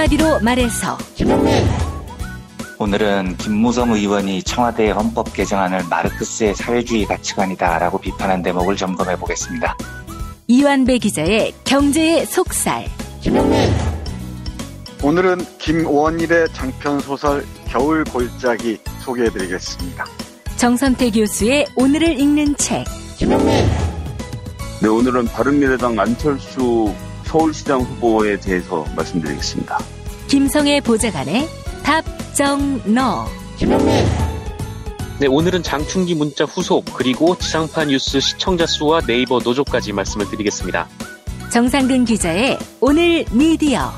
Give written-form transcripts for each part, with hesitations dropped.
한마디로 말해서 오늘은 김무성 의원이 청와대 헌법 개정안을 마르크스의 사회주의 가치관이다라고 비판한 대목을 점검해 보겠습니다. 이완배 기자의 경제의 속살. 오늘은 김원일의 장편소설 겨울 골짜기 소개해드리겠습니다. 정선태 교수의 오늘을 읽는 책. 네, 오늘은 바른미래당 안철수 서울시장 후보에 대해서 말씀드리겠습니다. 김성애 보좌관의 답정너. 네, 오늘은 장충기 문자 후속 그리고 지상파 뉴스 시청자 수와 네이버 노조까지 말씀을 드리겠습니다. 정상근 기자의 오늘 미디어.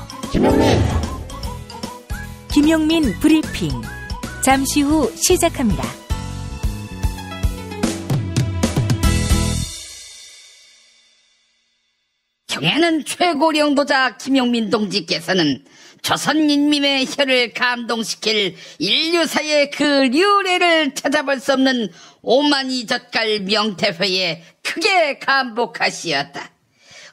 김용민 브리핑. 잠시 후 시작합니다. 경애하는 최고령 영도자 김용민 동지께서는 조선인민의 혀를 감동시킬 인류사의 그 류례를 찾아볼 수 없는 오만이젓갈 명태회에 크게 감복하시었다.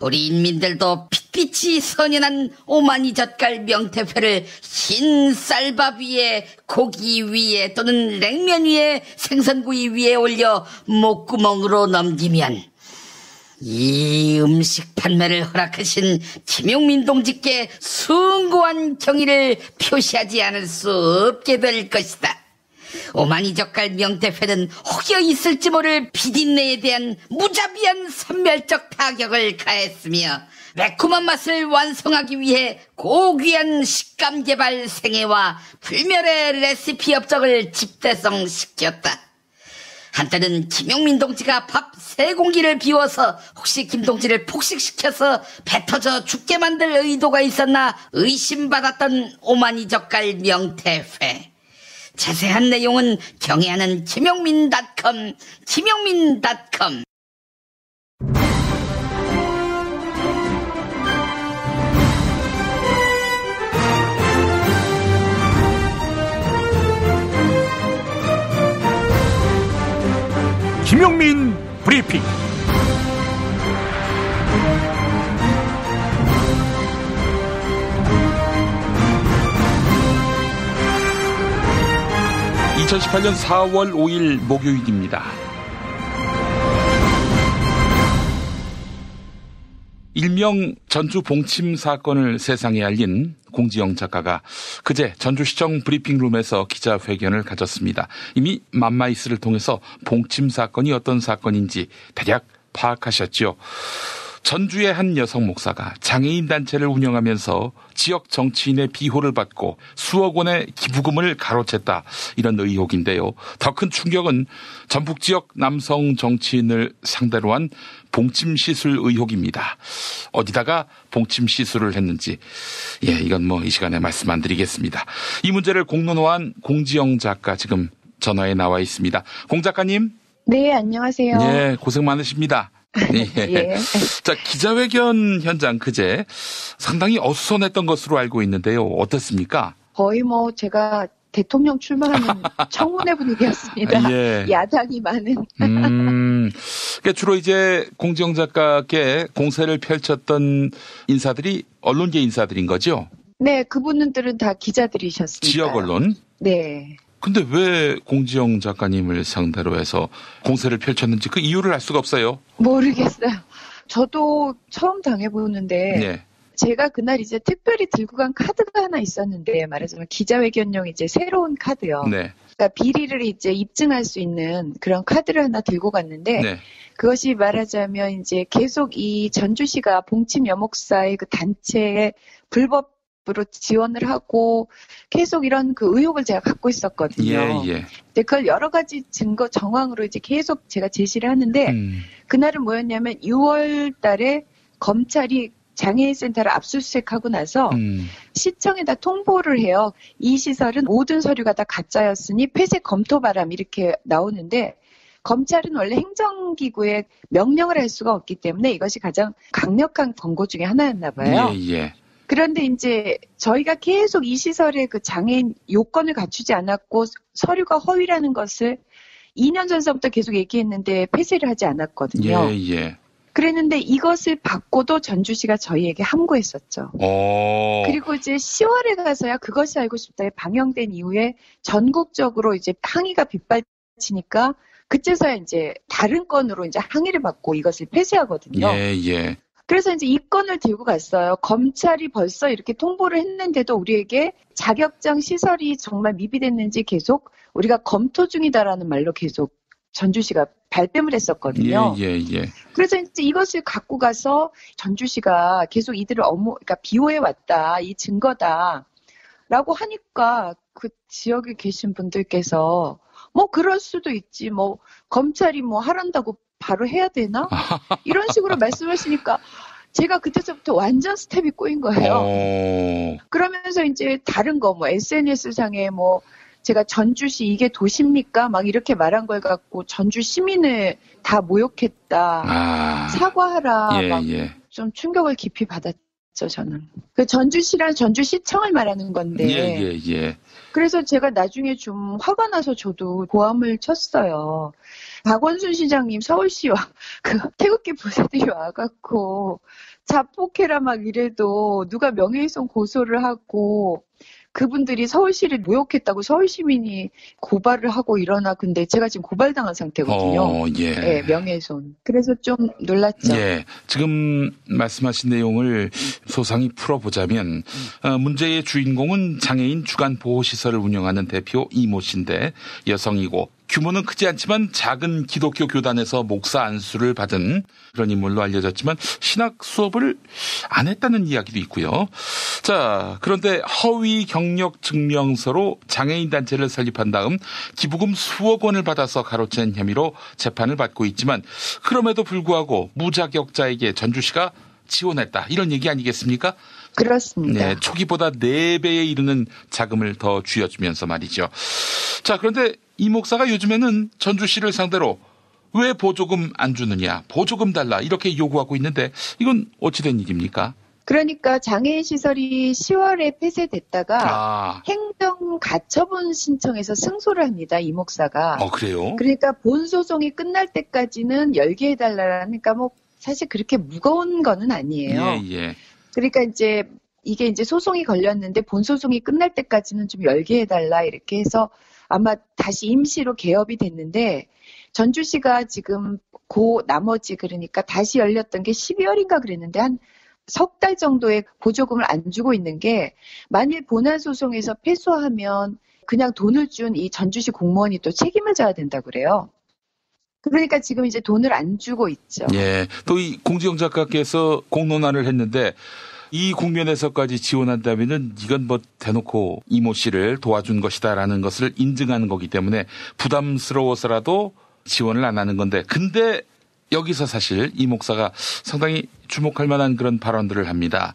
우리 인민들도 핏빛이 선연한 오만이젓갈 명태회를 흰 쌀밥 위에 고기 위에 또는 냉면 위에 생선구이 위에 올려 목구멍으로 넘기면 이 음식 판매를 허락하신 김용민 동지께 숭고한 경의를 표시하지 않을 수 없게 될 것이다. 오만이젓갈 명태회는 혹여 있을지 모를 비린내에 대한 무자비한 선멸적 타격을 가했으며 매콤한 맛을 완성하기 위해 고귀한 식감 개발 생애와 불멸의 레시피 업적을 집대성시켰다. 한때는 김용민 동지가 밥 3공기를 비워서 혹시 김 동지를 폭식시켜서 배 터져 죽게 만들 의도가 있었나 의심받았던 오만이젓갈 명태회. 자세한 내용은 경애하는 김용민.com. 김용민 브리핑. (2018년 4월 5일) 목요일입니다. 일명 전주 봉침 사건을 세상에 알린 공지영 작가가 그제 전주시청 브리핑룸에서 기자회견을 가졌습니다. 이미 맘마이스를 통해서 봉침 사건이 어떤 사건인지 대략 파악하셨죠. 전주의 한 여성 목사가 장애인 단체를 운영하면서 지역 정치인의 비호를 받고 수억 원의 기부금을 가로챘다, 이런 의혹인데요. 더 큰 충격은 전북 지역 남성 정치인을 상대로 한 봉침 시술 의혹입니다. 어디다가 봉침 시술을 했는지, 이건 이 시간에 말씀 안 드리겠습니다. 이 문제를 공론화한 공지영 작가 지금 전화에 나와 있습니다. 공 작가님. 네, 안녕하세요. 예, 고생 많으십니다. 예. 자, 기자회견 현장 그제 상당히 어수선했던 것으로 알고 있는데요. 어떻습니까? 거의 제가 대통령 출마하는 청문회 분위기였습니다. 예. 야당이 많은. 그러니까 주로 이제 공지영 작가께 공세를 펼쳤던 인사들이 언론계 인사들인 거죠? 네, 그분들은 다 기자들이셨습니다. 지역 언론? 네. 근데 왜 공지영 작가님을 상대로 해서 공세를 펼쳤는지 그 이유를 알 수가 없어요. 모르겠어요. 저도 처음 당해보는데, 네. 제가 그날 이제 특별히 들고 간 카드가 하나 있었는데, 말하자면 기자회견용 이제 새로운 카드요. 네. 그러니까 비리를 이제 입증할 수 있는 그런 카드를 하나 들고 갔는데, 네. 그것이 말하자면 이제 계속 이 전주시가 봉침 여목사의 그 단체에 불법 으로 지원을 하고 계속 이런 그 의혹을 제가 갖고 있었거든요. 예. 근데 그걸 여러 가지 증거 정황으로 이제 계속 제가 제시를 하는데 그날은 뭐였냐면 6월 달에 검찰이 장애인센터를 압수수색하고 나서 시청에다 통보를 해요. 이 시설은 모든 서류가 다 가짜였으니 폐쇄 검토 바람, 이렇게 나오는데 검찰은 원래 행정기구에 명령을 할 수가 없기 때문에 이것이 가장 강력한 권고 중에 하나였나 봐요. 예. 그런데 이제 저희가 계속 이 시설의 그 장애인 요건을 갖추지 않았고 서류가 허위라는 것을 2년 전서부터 계속 얘기했는데 폐쇄를 하지 않았거든요. 예. 그랬는데 이것을 받고도 전주시가 저희에게 함구했었죠. 그리고 이제 10월에 가서야 그것이 알고 싶다에 방영된 이후에 전국적으로 이제 항의가 빗발치니까 그때서야 이제 다른 건으로 이제 항의를 받고 이것을 폐쇄하거든요. 예. 그래서 이제 이 건을 들고 갔어요. 검찰이 벌써 이렇게 통보를 했는데도 우리에게 자격증 시설이 정말 미비됐는지 계속 우리가 검토 중이다라는 말로 계속 전주시가 발뺌을 했었거든요. 예. 그래서 이제 이것을 갖고 가서 전주시가 계속 이들을 그러니까 비호해 왔다, 이 증거다라고 하니까 그 지역에 계신 분들께서 뭐 그럴 수도 있지, 뭐 검찰이 뭐 하란다고 바로 해야 되나? 이런 식으로 말씀하시니까 제가 그때서부터 완전 스텝이 꼬인 거예요. 그러면서 이제 다른 거 뭐 SNS상에 뭐 제가 전주시 이게 도시입니까? 막 이렇게 말한 걸 갖고 전주 시민을 다 모욕했다. 사과하라. 좀 충격을 깊이 받았죠, 저는. 그 전주시랑 전주시청을 말하는 건데. 그래서 제가 나중에 좀 화가 나서 저도 고함을 쳤어요. 박원순 시장님 서울시와 그 태극기 부사들이 와갖고 자폭해라 막 이래도 누가 명예훼손 고소를 하고 그분들이 서울시를 모욕했다고 서울시민이 고발을 하고 이러나 근데 제가 지금 고발당한 상태거든요. 네, 명예훼손. 그래서 좀 놀랐죠. 지금 말씀하신 내용을 소상히 풀어보자면 문제의 주인공은 장애인 주간 보호시설을 운영하는 대표 이모 씨인데 여성이고 규모는 크지 않지만 작은 기독교 교단에서 목사 안수를 받은 그런 인물로 알려졌지만 신학 수업을 안 했다는 이야기도 있고요. 자, 그런데 허위 경력 증명서로 장애인 단체를 설립한 다음 기부금 수억 원을 받아서 가로챈 혐의로 재판을 받고 있지만 그럼에도 불구하고 무자격자에게 전주시가 지원했다. 이런 얘기 아니겠습니까? 그렇습니다. 네, 초기보다 4배에 이르는 자금을 더 쥐어주면서 말이죠. 자, 그런데 이 목사가 요즘에는 전주시를 상대로 왜 보조금 안 주느냐, 보조금 달라 이렇게 요구하고 있는데 이건 어찌된 일입니까? 그러니까 장애인 시설이 10월에 폐쇄됐다가 행정 가처분 신청해서 승소를 합니다. 이 목사가. 그래요? 그러니까 본 소송이 끝날 때까지는 열게 해달라니까 뭐 사실 그렇게 무거운 거는 아니에요. 그러니까 이제 이게 이제 소송이 걸렸는데 본 소송이 끝날 때까지는 좀 열게 해달라 이렇게 해서 아마 다시 임시로 개업이 됐는데 전주시가 지금 나머지 그러니까 다시 열렸던 게 12월인가 그랬는데 한 석 달 정도의 보조금을 안 주고 있는 게 만일 본안 소송에서 패소하면 그냥 돈을 준 이 전주시 공무원이 또 책임을 져야 된다고 그래요. 그러니까 지금 이제 돈을 안 주고 있죠. 또 이 공지영 작가께서 공론화를 했는데 이 국면에서까지 지원한다면은 이건 뭐 대놓고 이모 씨를 도와준 것이다라는 것을 인증하는 거기 때문에 부담스러워서라도 지원을 안 하는 건데 근데 여기서 사실 이 목사가 상당히 주목할 만한 그런 발언들을 합니다.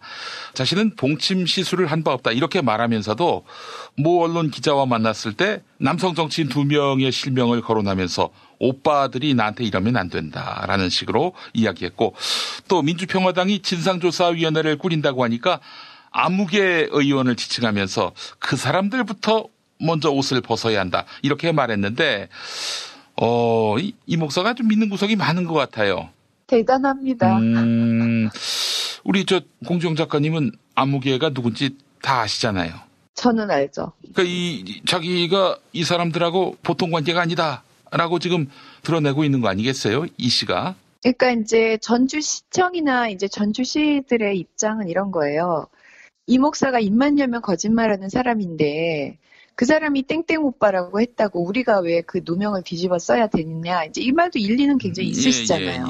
자신은 봉침 시술을 한 바 없다 이렇게 말하면서도 모 언론 기자와 만났을 때 남성 정치인 2명의 실명을 거론하면서 오빠들이 나한테 이러면 안 된다라는 식으로 이야기했고 또 민주평화당이 진상조사위원회를 꾸린다고 하니까 아무개 의원을 지칭하면서 그 사람들부터 먼저 옷을 벗어야 한다 이렇게 말했는데 이 목사가 좀 믿는 구석이 많은 것 같아요. 대단합니다. 우리 공지영 작가님은 아무개가 누군지 다 아시잖아요. 저는 알죠. 그러니까 자기가 이 사람들하고 보통 관계가 아니다라고 지금 드러내고 있는 거 아니겠어요? 이 씨가. 그러니까 이제 전주시청이나 이제 전주시들의 입장은 이런 거예요. 이 목사가 입만 열면 거짓말하는 사람인데 그 사람이 땡땡 오빠라고 했다고 우리가 왜 그 누명을 뒤집어 써야 되느냐. 이제 이 말도 일리는 굉장히 있으시잖아요.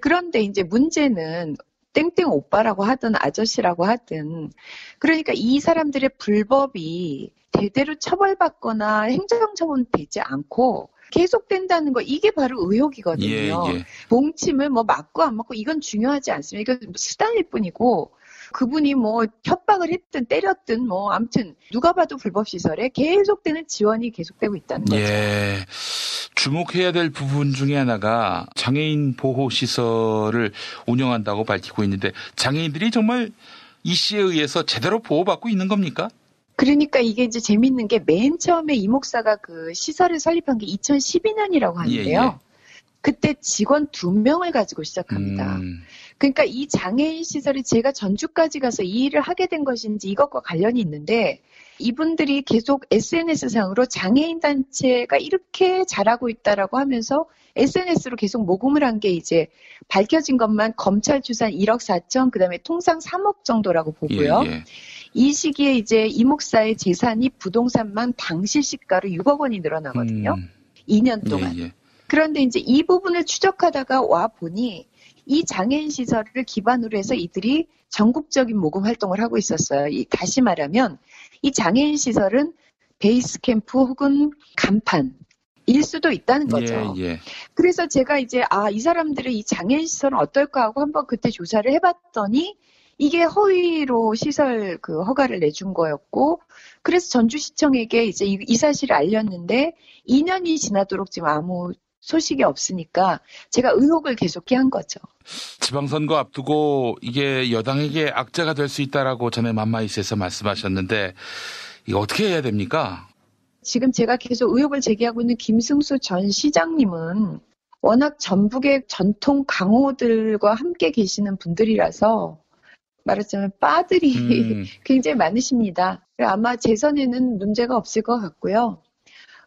그런데 이제 문제는 땡땡 오빠라고 하든 아저씨라고 하든 그러니까 이 사람들의 불법이 대대로 처벌받거나 행정처분되지 않고 계속된다는 거 이게 바로 의혹이거든요. 봉침을 뭐 맞고 안 맞고 이건 중요하지 않습니다. 이건 수단일 뿐이고 그분이 뭐 협박을 했든 때렸든 뭐 아무튼 누가 봐도 불법 시설에 계속되는 지원이 계속되고 있다는 거죠. 주목해야 될 부분 중에 하나가 장애인 보호 시설을 운영한다고 밝히고 있는데 장애인들이 정말 이 씨에 의해서 제대로 보호받고 있는 겁니까? 그러니까 이게 이제 재밌는 게 맨 처음에 이 목사가 그 시설을 설립한 게 2012년이라고 하는데요. 그때 직원 2명을 가지고 시작합니다. 그러니까 이 장애인 시설이 제가 전주까지 가서 이 일을 하게 된 것인지 이것과 관련이 있는데 이분들이 계속 SNS상으로 장애인 단체가 이렇게 잘하고 있다라고 하면서 SNS로 계속 모금을 한 게 이제 밝혀진 것만 검찰 추산 1억 4천, 그다음에 통상 3억 정도라고 보고요. 예. 이 시기에 이제 이 목사의 재산이 부동산만 당시 시가로 6억 원이 늘어나거든요. 2년 동안. 예. 그런데 이제 이 부분을 추적하다가 와 보니 이 장애인 시설을 기반으로 해서 이들이 전국적인 모금 활동을 하고 있었어요. 다시 말하면 이 장애인 시설은 베이스 캠프 혹은 간판일 수도 있다는 거죠. 예. 그래서 제가 이제 이 사람들의 이 장애인 시설은 어떨까 하고 한번 그때 조사를 해봤더니 이게 허위로 시설 그 허가를 내준 거였고, 그래서 전주시청에게 이제 이 사실을 알렸는데 2년이 지나도록 지금 아무 소식이 없으니까 제가 의혹을 계속 한 거죠. 지방선거 앞두고 이게 여당에게 악재가 될 수 있다라고 전에 맘마이스에서 말씀하셨는데 이거 어떻게 해야 됩니까? 지금 제가 계속 의혹을 제기하고 있는 김승수 전 시장님은 워낙 전북의 전통 강호들과 함께 계시는 분들이라서 말하자면 빠들이 굉장히 많으십니다. 아마 재선에는 문제가 없을 것 같고요.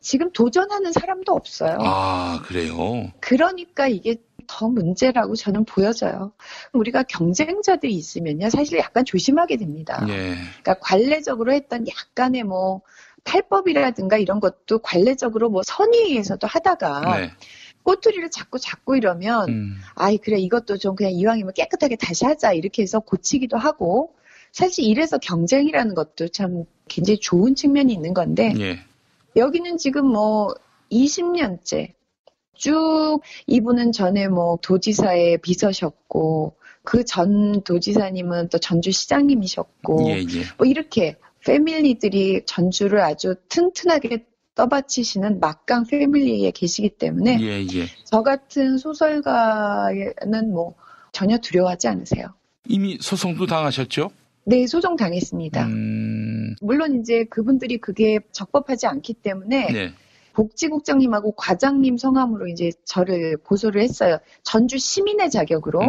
지금 도전하는 사람도 없어요. 아, 그래요? 그러니까 이게 더 문제라고 저는 보여져요. 우리가 경쟁자들이 있으면요, 사실 약간 조심하게 됩니다. 예. 그러니까 관례적으로 했던 약간의 뭐 탈법이라든가 이런 것도 관례적으로 뭐 선의에서도 하다가 네. 꼬투리를 잡고 이러면 그래 이것도 좀 그냥 이왕이면 깨끗하게 다시 하자 이렇게 해서 고치기도 하고, 사실 이래서 경쟁이라는 것도 참 굉장히 좋은 측면이 있는 건데 예. 여기는 지금 뭐 20년째 쭉 이분은 전에 뭐 도지사의 비서셨고 그 전 도지사님은 또 전주시장님이셨고 뭐 이렇게 패밀리들이 전주를 아주 튼튼하게 떠받치시는 막강 패밀리에 계시기 때문에 저 같은 소설가는 뭐 전혀 두려워하지 않으세요. 이미 소송도 당하셨죠? 네, 소송 당했습니다. 물론 이제 그분들이 그게 적법하지 않기 때문에 네. 복지국장님하고 과장님 성함으로 이제 저를 고소를 했어요. 전주 시민의 자격으로.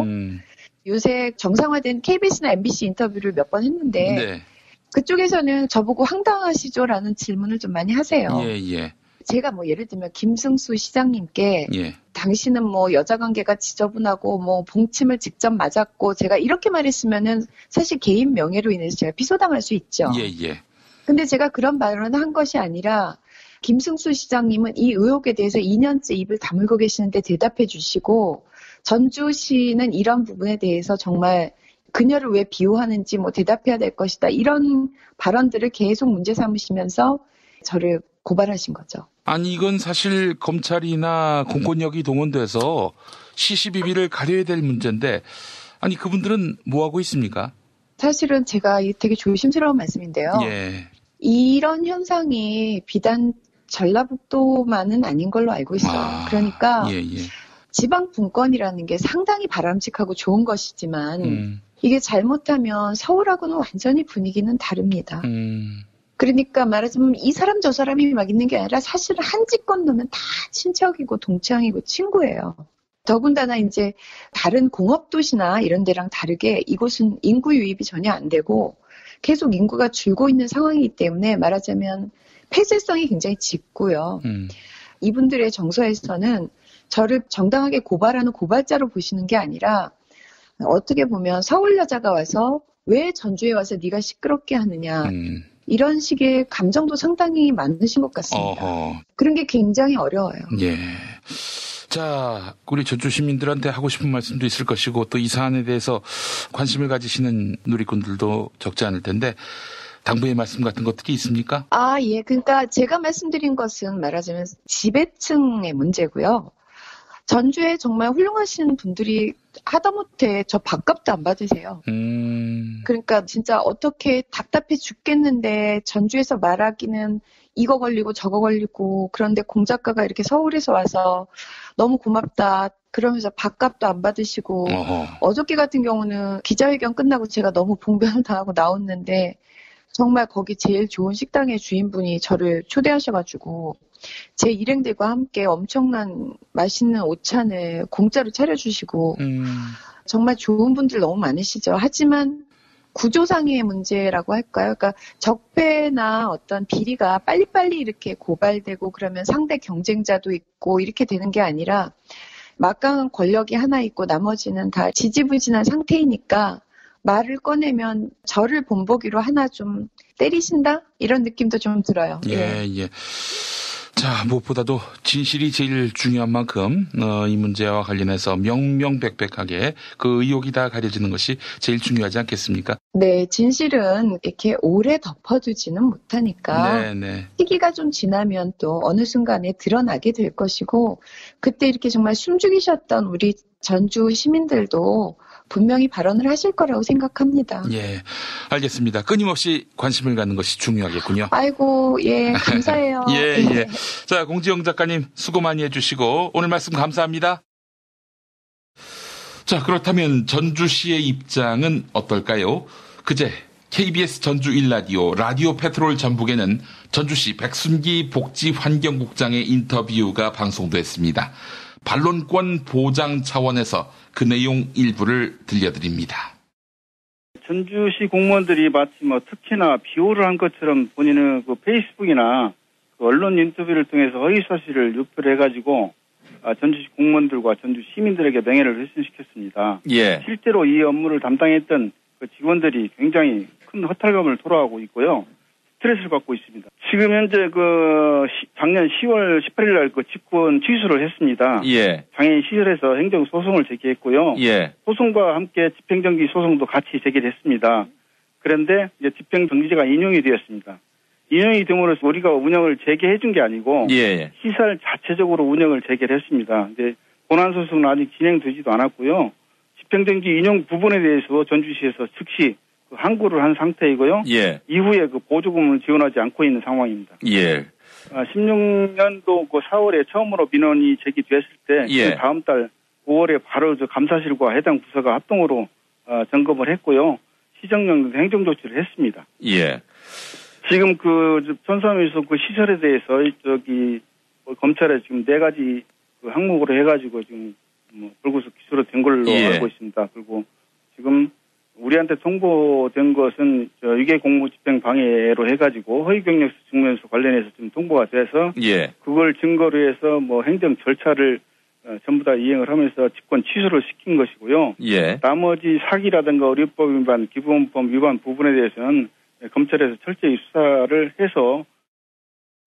요새 정상화된 KBS나 MBC 인터뷰를 몇 번 했는데 네. 그쪽에서는 저보고 황당하시죠라는 질문을 좀 많이 하세요. 예. 제가 뭐 예를 들면 김승수 시장님께 당신은 뭐 여자관계가 지저분하고 뭐 봉침을 직접 맞았고 제가 이렇게 말했으면은 사실 개인 명예로 인해서 제가 피소당할 수 있죠. 근데 제가 그런 발언을 한 것이 아니라 김승수 시장님은 이 의혹에 대해서 2년째 입을 다물고 계시는데 대답해 주시고 전주시는 이런 부분에 대해서 정말 그녀를 왜 비호하는지 뭐 대답해야 될 것이다. 이런 발언들을 계속 문제 삼으시면서 저를 고발하신 거죠. 아니 이건 사실 검찰이나 공권력이 동원돼서 시시비비를 가려야 될 문제인데 아니 그분들은 뭐하고 있습니까? 사실은 제가 되게 조심스러운 말씀인데요. 이런 현상이 비단 전라북도만은 아닌 걸로 알고 있어요. 그러니까 지방 분권이라는 게 상당히 바람직하고 좋은 것이지만 이게 잘못하면 서울하고는 완전히 분위기는 다릅니다. 그러니까 말하자면 이 사람 저 사람이 막 있는 게 아니라 사실은 한 집권 넣으면 다 친척이고 동창이고 친구예요. 더군다나 이제 다른 공업도시나 이런 데랑 다르게 이곳은 인구 유입이 전혀 안 되고 계속 인구가 줄고 있는 상황이기 때문에 말하자면 폐쇄성이 굉장히 짙고요. 이분들의 정서에서는 저를 정당하게 고발하는 고발자로 보시는 게 아니라 어떻게 보면 서울 여자가 와서 왜 전주에 와서 네가 시끄럽게 하느냐 이런 식의 감정도 상당히 많으신 것 같습니다. 그런 게 굉장히 어려워요. 자, 우리 전주 시민들한테 하고 싶은 말씀도 있을 것이고 또 이 사안에 대해서 관심을 가지시는 누리꾼들도 적지 않을 텐데 당부의 말씀 같은 것들이 있습니까? 그러니까 제가 말씀드린 것은 말하자면 지배층의 문제고요. 전주에 정말 훌륭하신 분들이 하다못해 저 밥값도 안 받으세요. 그러니까 진짜 어떻게 답답해 죽겠는데 전주에서 말하기는 이거 걸리고 저거 걸리고 그런데 공작가가 이렇게 서울에서 와서 너무 고맙다 그러면서 밥값도 안 받으시고 어저께 같은 경우는 기자회견 끝나고 제가 너무 봉변을 당하고 나왔는데 정말 거기 제일 좋은 식당의 주인분이 저를 초대하셔가지고 제 일행들과 함께 엄청난 맛있는 오찬을 공짜로 차려주시고 정말 좋은 분들 너무 많으시죠. 하지만 구조상의 문제라고 할까요? 그러니까 적폐나 어떤 비리가 빨리빨리 이렇게 고발되고 그러면 상대 경쟁자도 있고 이렇게 되는 게 아니라 막강한 권력이 하나 있고 나머지는 다 지지부진한 상태이니까 말을 꺼내면 저를 본보기로 하나 좀 때리신다? 이런 느낌도 좀 들어요. 예. 자, 무엇보다도 진실이 제일 중요한 만큼 이 문제와 관련해서 명명백백하게 그 의혹이 다 가려지는 것이 제일 중요하지 않겠습니까? 네, 진실은 이렇게 오래 덮어두지는 못하니까 시기가 좀 지나면 또 어느 순간에 드러나게 될 것이고 그때 이렇게 정말 숨죽이셨던 우리 전주 시민들도 분명히 발언을 하실 거라고 생각합니다. 예, 알겠습니다. 끊임없이 관심을 갖는 것이 중요하겠군요. 아이고, 예, 감사해요. 예. 자, 공지영 작가님 수고 많이 해주시고 오늘 말씀 감사합니다. 자, 그렇다면 전주시의 입장은 어떨까요? 그제 KBS 전주 1라디오 라디오 페트롤 전북에는 전주시 백순기 복지환경국장의 인터뷰가 방송됐습니다. 반론권 보장 차원에서 그 내용 일부를 들려드립니다. 전주시 공무원들이 마치 특히나 비호를 한 것처럼 본인은 그 페이스북이나 그 언론 인터뷰를 통해서 허위 사실을 유포를 해가지고 전주시 공무원들과 전주 시민들에게 명예를 훼손시켰습니다. 예. 실제로 이 업무를 담당했던 그 직원들이 굉장히 큰 허탈감을 토로하고 있고요. 스트레스를 받고 있습니다. 지금 현재 작년 10월 18일 날 직권 취소를 했습니다. 예. 장애인 시설에서 행정 소송을 제기했고요. 예. 소송과 함께 집행정지 소송도 같이 제기를 했습니다. 그런데 이제 집행정지가 인용이 되었습니다. 인용이 됨으로써 우리가 운영을 재개해 준 게 아니고 시설 자체적으로 운영을 재개를 했습니다. 이제 본안 소송은 아직 진행되지도 않았고요. 집행정지 인용 부분에 대해서 전주시에서 즉시 항고를 한 상태이고요. 예. 이후에 보조금을 지원하지 않고 있는 상황입니다. 예. 16년도 4월에 처음으로 민원이 제기됐을 때 예. 다음 달 5월에 바로 감사실과 해당 부서가 합동으로 점검을 했고요. 시정령 행정 조치를 했습니다. 예. 지금 전수하면서 시설에 대해서 검찰에 지금 4가지 항목으로 해가지고 지금 불구속 기소로 된 걸로 알고 있습니다. 그리고 지금 우리한테 통보된 것은 유괴 공무 집행 방해로 해가지고 허위 경력 증명서 관련해서 좀 통보가 돼서 그걸 증거로 해서 행정 절차를 전부 다 이행을 하면서 직권 취소를 시킨 것이고요. 나머지 사기라든가 의료법 위반, 기본법 위반 부분에 대해서는 검찰에서 철저히 수사를 해서.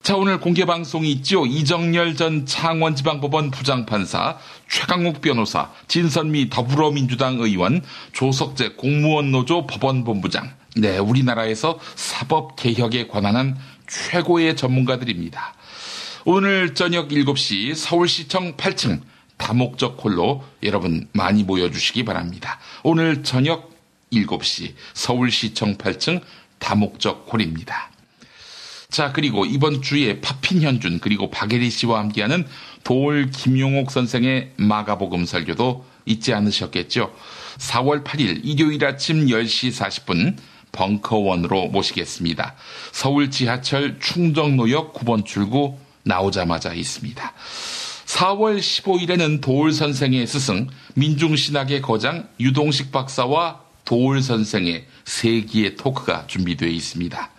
자, 오늘 공개방송이 있죠. 이정열 전 창원지방법원 부장판사, 최강욱 변호사, 진선미 더불어민주당 의원, 조석재 공무원노조 법원본부장. 네, 우리나라에서 사법개혁에 관한 최고의 전문가들입니다. 오늘 저녁 7시 서울시청 8층 다목적 홀로 여러분 많이 모여주시기 바랍니다. 오늘 저녁 7시 서울시청 8층 다목적 홀입니다. 자, 그리고 이번 주에 파핀현준 그리고 박예리 씨와 함께하는 도올 김용옥 선생의 마가복음 설교도 잊지 않으셨겠죠. 4월 8일 일요일 아침 10시 40분 벙커원으로 모시겠습니다. 서울 지하철 충정로역 9번 출구 나오자마자 있습니다. 4월 15일에는 도올 선생의 스승 민중신학의 거장 유동식 박사와 도올 선생의 세기의 토크가 준비되어 있습니다.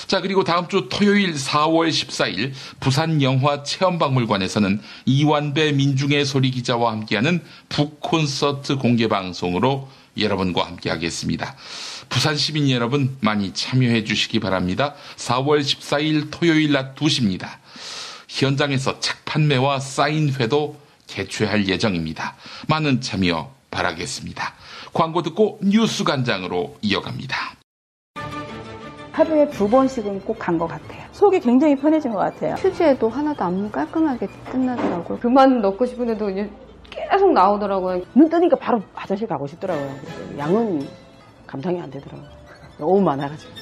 자, 그리고 다음 주 토요일 4월 14일 부산영화체험박물관에서는 이완배 민중의 소리 기자와 함께하는 북콘서트 공개방송으로 여러분과 함께하겠습니다. 부산 시민 여러분 많이 참여해 주시기 바랍니다. 4월 14일 토요일 낮 2시입니다. 현장에서 책 판매와 사인회도 개최할 예정입니다. 많은 참여 바라겠습니다. 광고 듣고 뉴스 간장으로 이어갑니다. 하루에 2번씩은 꼭 간 것 같아요. 속이 굉장히 편해진 것 같아요. 휴지에도 하나도 안 깔끔하게 끝나더라고요. 그만 넣고 싶은데도 이제 계속 나오더라고요. 눈 뜨니까 바로 화장실 가고 싶더라고요. 양은 감당이 안 되더라고요. 너무 많아가지고.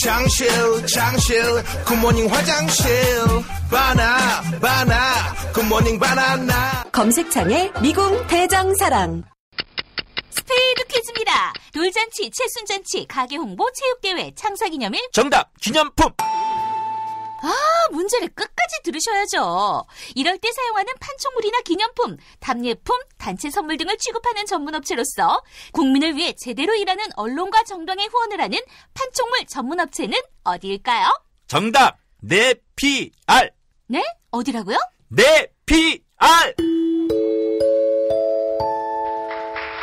장실 굿모닝 화장실 바나 굿모닝 바나나. 검색창에 미궁 대장사랑. 「 검색창에 미궁 대장사랑 」 「 검색창에 미궁 대장사랑 」 « 검색창에 미궁 대장사랑 」 « 검색창에 미궁 대장사랑 」 « 검색창에 미궁 대장사랑 」 « 검색창에 미궁 대장사랑 」 « 스페이드 퀴즈입니다. 돌잔치, 칠순잔치, 가게 홍보, 체육대회, 창사기념일. 정답! 기념품! 문제를 끝까지 들으셔야죠. 이럴 때 사용하는 판촉물이나 기념품, 답례품, 단체 선물 등을 취급하는 전문업체로서 국민을 위해 제대로 일하는 언론과 정당에 후원을 하는 판촉물 전문업체는 어디일까요? 정답! 네피알! 네? 어디라고요? 네피알!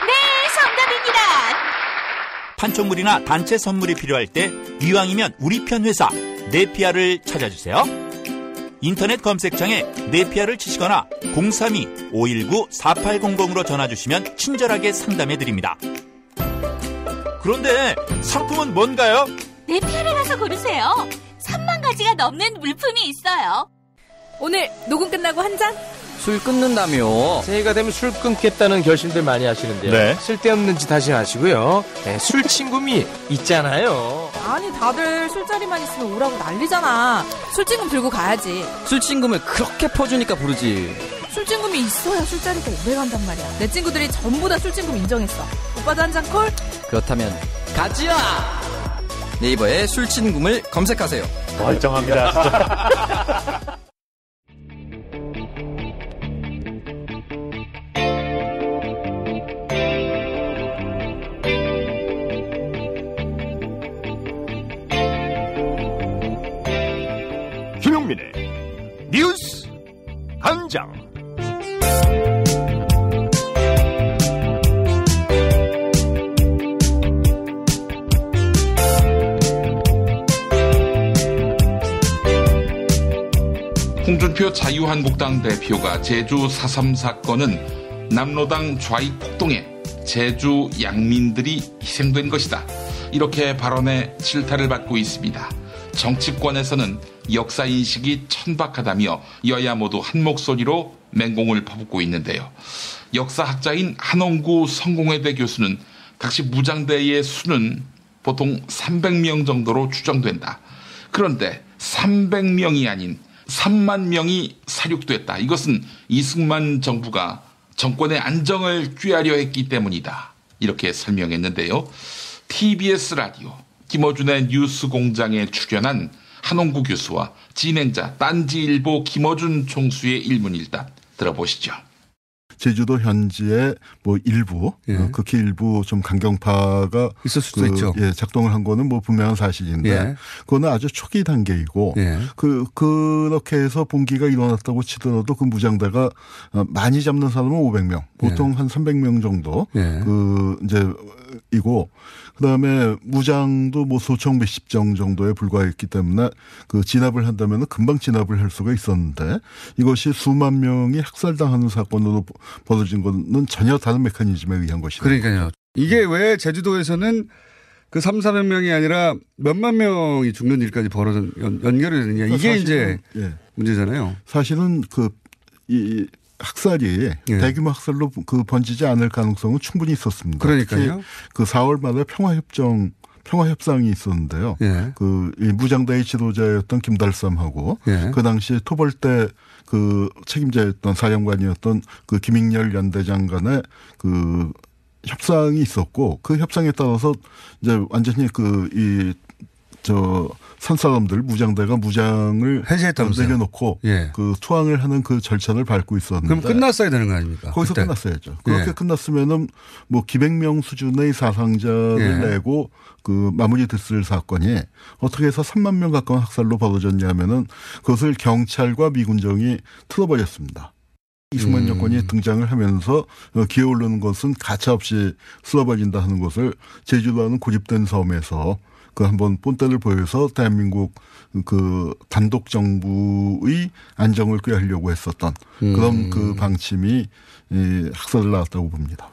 네, 정답입니다. 판촉물이나 단체 선물이 필요할 때 이왕이면 우리 편 회사 네피알을 찾아주세요. 인터넷 검색창에 네피알을 치시거나 032-519-4800으로 전화주시면 친절하게 상담해드립니다. 그런데 상품은 뭔가요? 네피알에 가서 고르세요. 3만 가지가 넘는 물품이 있어요. 오늘 녹음 끝나고 한 잔? 술 끊는다며. 새해가 되면 술 끊겠다는 결심들 많이 하시는데요. 네. 쓸데없는 짓 하지 마시고요. 네, 술 친구미 있잖아요. 아니 다들 술자리만 있으면 오라고 난리잖아. 술친금 들고 가야지. 술친금을 그렇게 퍼주니까 부르지. 술친금이 있어야 술자리가 오래 간단 말이야. 내 친구들이 전부 다 술친금 인정했어. 오빠도 한 잔 콜? 그렇다면 가지야. 네이버에 술친금을 검색하세요. 멀쩡합니다 진짜. 김용민의 뉴스 간장. 홍준표 자유한국당 대표가 제주 4.3 사건은 남로당 좌익 폭동에 제주 양민들이 희생된 것이다, 이렇게 발언에 질타를 받고 있습니다. 정치권에서는 역사인식이 천박하다며 여야 모두 한 목소리로 맹공을 퍼붓고 있는데요. 역사학자인 한홍구 성공회대 교수는 당시 무장대의 수는 보통 300명 정도로 추정된다. 그런데 300명이 아닌 3만 명이 사륙됐다. 이것은 이승만 정부가 정권의 안정을 꾀하려 했기 때문이다, 이렇게 설명했는데요. TBS 라디오 김어준의 뉴스공장에 출연한 한홍구 교수와 진행자 딴지일보 김어준 총수의 일문일답 들어보시죠. 제주도 현지에 뭐 일부, 극히 일부 좀 강경파가 있을 수도 있죠. 작동을 한 거는 뭐 분명한 사실인데, 그거는 아주 초기 단계이고, 그렇게 해서 봉기가 일어났다고 치더라도 그 무장대가 많이 잡는 사람은 500명, 보통 한 300명 정도, 이고, 그 다음에 무장도 뭐 소총 몇십 정 정도에 불과했기 때문에 그 진압을 한다면 금방 진압을 할 수가 있었는데, 이것이 수만 명이 학살당하는 사건으로 벌어진 것은 전혀 다른 메커니즘에 의한 것이다. 그러니까요. 이게 왜 제주도에서는 그 3,400명이 아니라 몇만 명이 죽는 일까지 연결이 되느냐. 이게 이제 문제잖아요. 사실은 이 학살이 대규모 학살로 그 번지지 않을 가능성은 충분히 있었습니다. 그러니까요. 그 4월 말에 평화협상이 있었는데요. 그 무장대의 지도자였던 김달삼하고 그 당시 토벌대 그 책임자였던 사령관이었던 그 김익렬 연대장 간의 그 협상이 있었고, 그 협상에 따라서 이제 완전히 산사람들 무장대가 무장을 해제했다면서요? 내려놓고 그 투항을 하는 그 절차를 밟고 있었는데. 그럼 끝났어야 되는 거 아닙니까? 거기서 그때? 끝났어야죠. 그렇게 끝났으면은 뭐 기백명 수준의 사상자를 내고 그 마무리됐을 사건이 어떻게 해서 3만 명 가까운 학살로 벌어졌냐면은 그것을 경찰과 미군정이 틀어버렸습니다. 이승만 정권이 등장을 하면서 기어오르는 것은 가차없이 쏟아버린다 하는 것을 제주도라는 고립된 섬에서 그 한번 본때를 보여서 대한민국 그 단독 정부의 안정을 꾀하려고 했었던 그런 그 방침이 학살을 낳았다고 봅니다.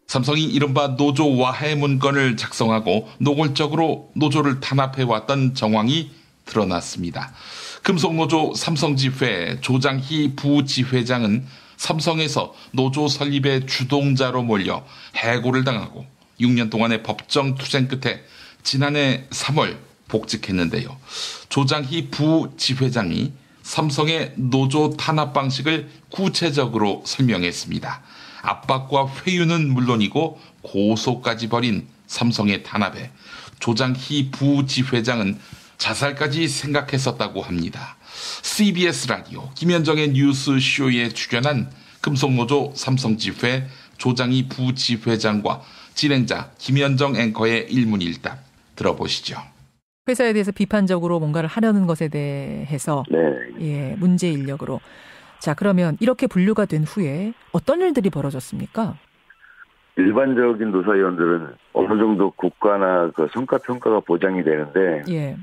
삼성이 이른바 노조 와해 문건을 작성하고 노골적으로 노조를 탄압해왔던 정황이 드러났습니다. 금속노조 삼성지회 조장희 부지회장은 삼성에서 노조 설립의 주동자로 몰려 해고를 당하고 6년 동안의 법정 투쟁 끝에 지난해 3월 복직했는데요. 조장희 부지회장이 삼성의 노조 탄압 방식을 구체적으로 설명했습니다. 압박과 회유는 물론이고 고소까지 벌인 삼성의 탄압에 조장희 부지회장은 자살까지 생각했었다고 합니다. CBS 라디오 김현정의 뉴스쇼에 출연한 금속노조 삼성지회 조장희 부지회장과 진행자 김현정 앵커의 일문일답 들어보시죠. 회사에 대해서 비판적으로 뭔가를 하려는 것에 대해서 예, 문제 인력으로. 자, 그러면 이렇게 분류가 된 후에 어떤 일들이 벌어졌습니까? 일반적인 노사위원들은 어느 정도 국가나 그 성과 평가가 보장이 되는데 예.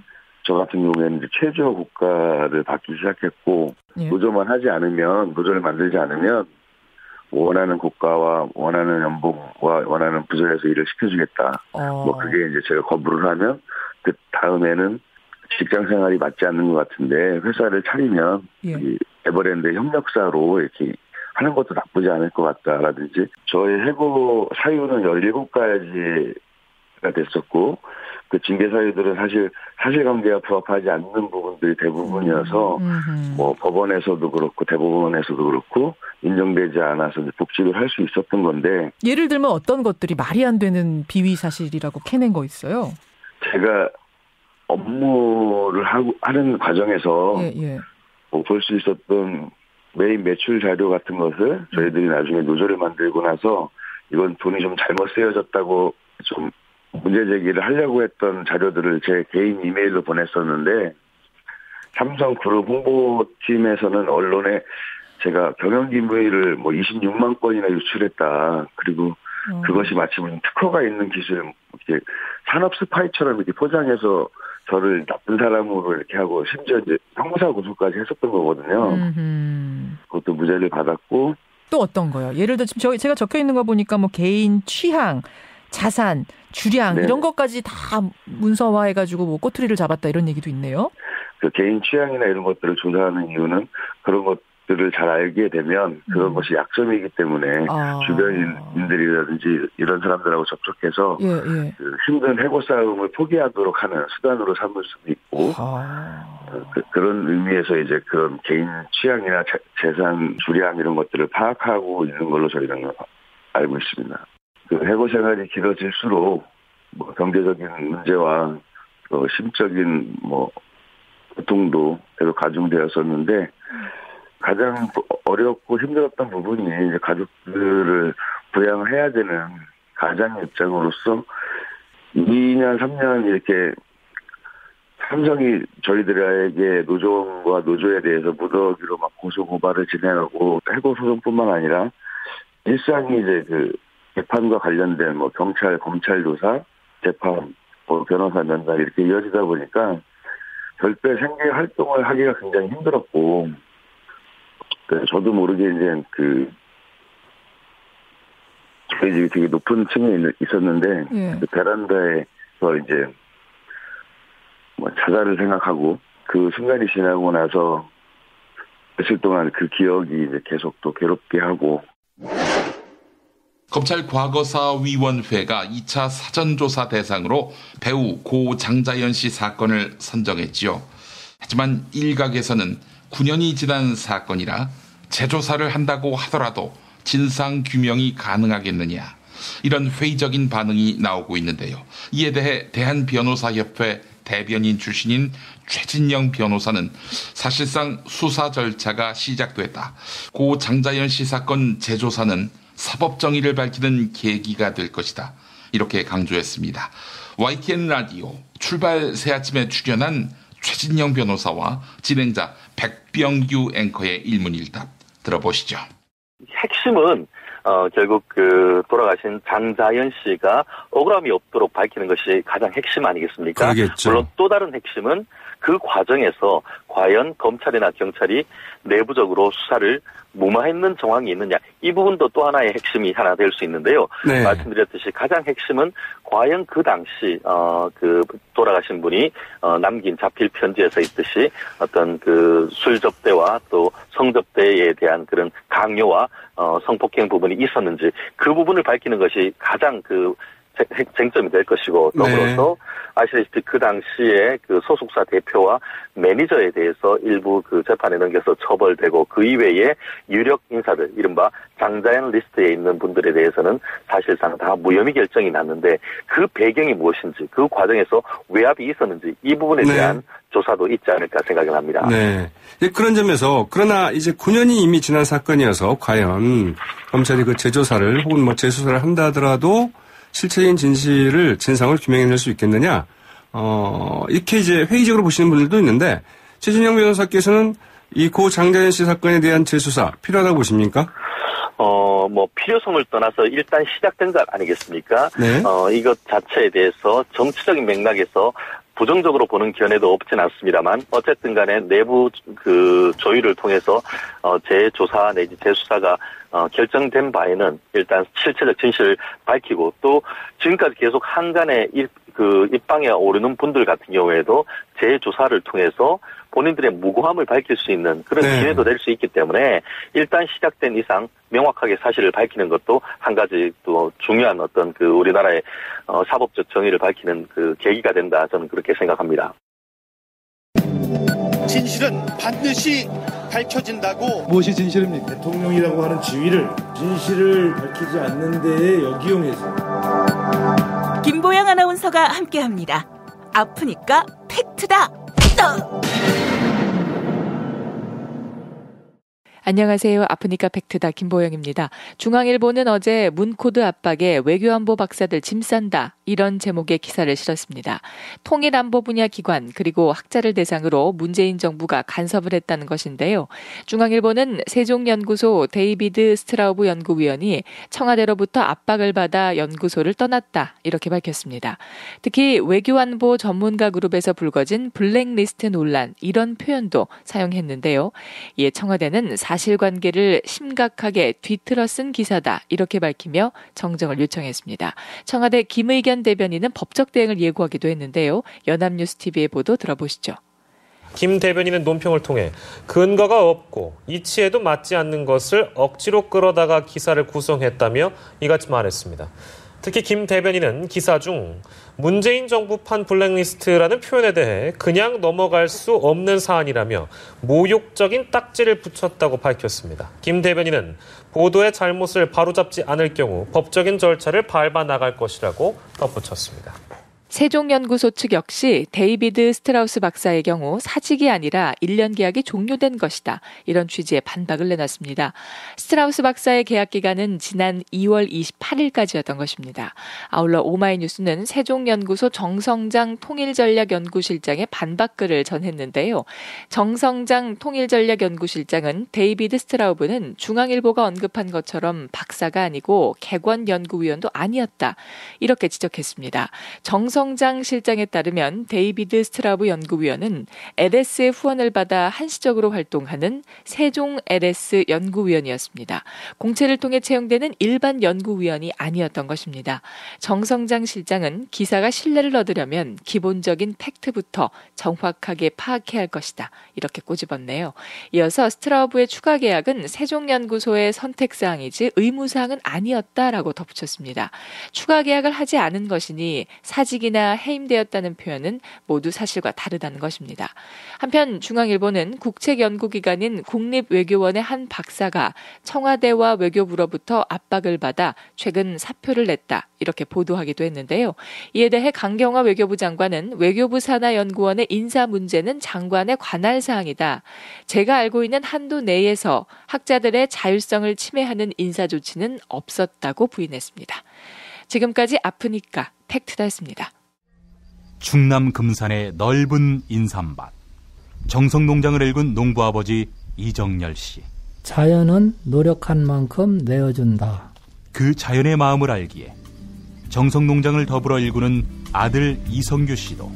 저 같은 경우에는 이제 최저 국가를 받기 시작했고 예. 노조를 만들지 않으면 원하는 국가와 원하는 연봉과 원하는 부서에서 일을 시켜주겠다. 뭐 그게 이제 제가 거부를 하면 그 다음에는 직장 생활이 맞지 않는 것 같은데 회사를 차리면 이 에버랜드 협력사로 이렇게 하는 것도 나쁘지 않을 것 같다라든지 저희 해고 사유는 17가지가 됐었고 그 징계 사유들은 사실 사실관계와 부합하지 않는 부분들이 대부분이어서 뭐 법원에서도 그렇고 대법원에서도 그렇고 인정되지 않아서 복직을 할 수 있었던 건데 예를 들면 어떤 것들이 말이 안 되는 비위 사실이라고 캐낸 거 있어요? 제가 업무를 하는 과정에서 볼 수 있었던 메인 매출 자료 같은 것을 저희들이 나중에 노조를 만들고 나서 이건 돈이 좀 잘못 쓰여졌다고 좀 문제 제기를 하려고 했던 자료들을 제 개인 이메일로 보냈었는데 삼성그룹 홍보팀에서는 언론에 제가 경영기밀을 뭐 26만 건이나 유출했다. 그리고 그것이 마치 특허가 있는 기술, 이렇게 산업 스파이처럼 이렇게 포장해서 저를 나쁜 사람으로 이렇게 하고 심지어 이제 형사 고소까지 했었던 거거든요. 그것도 무죄를 받았고. 또 어떤 거요? 예를 들어 지금 제가 적혀 있는 거 보니까 뭐 개인 취향, 자산, 주량 이런 것까지 다 문서화해가지고 뭐 꼬투리를 잡았다 이런 얘기도 있네요. 그 개인 취향이나 이런 것들을 조사하는 이유는 그런 것들을 잘 알게 되면 그런 것이 약점이기 때문에 주변인들이라든지 이런 사람들하고 접촉해서 그 힘든 해고 싸움을 포기하도록 하는 수단으로 삼을 수도 있고 그런 의미에서 이제 그런 개인 취향이나 재산 주량 이런 것들을 파악하고 있는 걸로 저희는 알고 있습니다. 그 해고 생활이 길어질수록 뭐 경제적인 문제와 심적인 뭐 고통도 계속 가중되었었는데 가장 어렵고 힘들었던 부분이 이제 가족들을 부양해야 되는 가장의 입장으로서 2년, 3년 이렇게 삼성이 저희들에게 노조원과 노조에 대해서 무더기로 막 고소 고발을 진행하고 해고 소송뿐만 아니라 일상이 이제 그 재판과 관련된 뭐 경찰, 검찰 조사, 재판, 뭐 변호사 면담 이렇게 이어지다 보니까 별도의 생계 활동을 하기가 굉장히 힘들었고, 저도 모르게 이제 저희 집이 되게 높은 층에 있었는데, 그 베란다에서 이제 뭐 자살을 생각하고 그 순간이 지나고 나서 며칠 동안 그 기억이 이제 계속 또 괴롭게 하고. 검찰 과거사위원회가 2차 사전조사 대상으로 배우 고 장자연 씨 사건을 선정했지요. 하지만 일각에서는 9년이 지난 사건이라 재조사를 한다고 하더라도 진상규명이 가능하겠느냐, 이런 회의적인 반응이 나오고 있는데요. 이에 대해 대한변호사협회 대변인 출신인 최진영 변호사는 사실상 수사 절차가 시작됐다. 고 장자연 씨 사건 재조사는 사법정의를 밝히는 계기가 될 것이다, 이렇게 강조했습니다. YTN 라디오 출발 새아침에 출연한 최진영 변호사와 진행자 백병규 앵커의 일문일답 들어보시죠. 핵심은 결국 돌아가신 장자연 씨가 억울함이 없도록 밝히는 것이 가장 핵심 아니겠습니까? 그러겠죠. 물론 또 다른 핵심은 그 과정에서 과연 검찰이나 경찰이 내부적으로 수사를 무마했는 정황이 있느냐, 이 부분도 또 하나의 핵심이 하나 될 수 있는데요. 네. 말씀드렸듯이 가장 핵심은 과연 그 당시 그 돌아가신 분이 남긴 자필 편지에서 있듯이 어떤 그 술 접대와 또 성접대에 대한 그런 강요와 성폭행 부분이 있었는지, 그 부분을 밝히는 것이 가장 그 쟁점이 될 것이고 더불어서 아시다시피 그 당시에 그 소속사 대표와 매니저에 대해서 일부 그 재판에 넘겨서 처벌되고 그 이외에 유력 인사들 이른바 장자연 리스트에 있는 분들에 대해서는 사실상 다 무혐의 결정이 났는데 그 배경이 무엇인지 그 과정에서 외압이 있었는지 이 부분에 대한 조사도 있지 않을까 생각을 합니다. 네. 그런 점에서 그러나 이제 9년이 이미 지난 사건이어서 과연 검찰이 그 재조사를 혹은 뭐 재수사를 한다 하더라도 실체적인 진상을 규명해낼 수 있겠느냐? 이렇게 이제 회의적으로 보시는 분들도 있는데 최진영 변호사께서는 이 고 장자연 씨 사건에 대한 재수사 필요하다고 보십니까? 뭐 필요성을 떠나서 일단 시작된 것 아니겠습니까? 네. 이것 자체에 대해서 정치적인 맥락에서 부정적으로 보는 견해도 없진 않습니다만 어쨌든 간에 내부 그 조율을 통해서 재조사 내지 재수사가 결정된 바에는 일단 실체적 진실을 밝히고 또 지금까지 계속 한간에 입방에 오르는 분들 같은 경우에도 재조사를 통해서 본인들의 무고함을 밝힐 수 있는 그런 기회도 낼 수 있기 때문에 일단 시작된 이상 명확하게 사실을 밝히는 것도 한 가지 또 중요한 어떤 그 우리나라의 사법적 정의를 밝히는 그 계기가 된다 저는 그렇게 생각합니다. 진실은 반드시 밝혀진다고. 무엇이 진실입니까? 대통령이라고 하는 지위를 진실을 밝히지 않는 데에 역이용해서. 김보영 아나운서가 함께합니다. 아프니까 팩트다. 안녕하세요. 아프니까 팩트다 김보영입니다. 중앙일보는 어제 문코드 압박에 외교안보 박사들 짐 싼다 이런 제목의 기사를 실었습니다. 통일안보 분야 기관 그리고 학자를 대상으로 문재인 정부가 간섭을 했다는 것인데요. 중앙일보는 세종연구소 데이비드 스트라우브 연구위원이 청와대로부터 압박을 받아 연구소를 떠났다 이렇게 밝혔습니다. 특히 외교안보 전문가 그룹에서 불거진 블랙리스트 논란 이런 표현도 사용했는데요. 이에 청와대는 사실관계를 심각하게 뒤틀어 쓴 기사다 이렇게 밝히며 정정을 요청했습니다. 청와대 김의견 대변인은 법적 대응을 예고하기도 했는데요. 연합뉴스TV의 보도 들어보시죠. 김 대변인은 논평을 통해 근거가 없고 이치에도 맞지 않는 것을 억지로 끌어다가 기사를 구성했다며 이같이 말했습니다. 특히 김 대변인은 기사 중 문재인 정부판 블랙리스트라는 표현에 대해 그냥 넘어갈 수 없는 사안이라며 모욕적인 딱지를 붙였다고 밝혔습니다. 김 대변인은 보도의 잘못을 바로잡지 않을 경우 법적인 절차를 밟아 나갈 것이라고 덧붙였습니다. 세종연구소 측 역시 데이비드 스트라우스 박사의 경우 사직이 아니라 1년 계약이 종료된 것이다. 이런 취지의 반박을 내놨습니다. 스트라우스 박사의 계약 기간은 지난 2월 28일까지였던 것입니다. 아울러 오마이뉴스는 세종연구소 정성장 통일전략연구실장의 반박글을 전했는데요. 정성장 통일전략연구실장은 데이비드 스트라우브는 중앙일보가 언급한 것처럼 박사가 아니고 객원연구위원도 아니었다. 이렇게 지적했습니다. 정성장 실장에 따르면 데이비드 스트라우브 연구위원은 LS의 후원을 받아 한시적으로 활동하는 세종 LS 연구위원이었습니다. 공채를 통해 채용되는 일반 연구위원이 아니었던 것입니다. 정성장 실장은 기사가 신뢰를 얻으려면 기본적인 팩트부터 정확하게 파악해야 할 것이다. 이렇게 꼬집었네요. 이어서 스트라우브의 추가 계약은 세종연구소의 선택사항이지 의무사항은 아니었다라고 덧붙였습니다. 추가 계약을 하지 않은 것이니 사직이나 해임되었다는 표현은 모두 사실과 다르다는 것입니다. 한편 중앙일보는 국책연구기관인 국립외교원의 한 박사가 청와대와 외교부로부터 압박을 받아 최근 사표를 냈다. 이렇게 보도하기도 했는데요. 이에 대해 강경화 외교부 장관은 외교부 산하연구원의 인사 문제는 장관의 관할 사항이다. 제가 알고 있는 한도 내에서 학자들의 자율성을 침해하는 인사 조치는 없었다고 부인했습니다. 지금까지 아프니까 팩트다였습니다. 충남 금산의 넓은 인삼밭. 정성농장을 일군 농부아버지 이정열 씨. 자연은 노력한 만큼 내어준다. 그 자연의 마음을 알기에 정성농장을 더불어 일구는 아들 이성규 씨도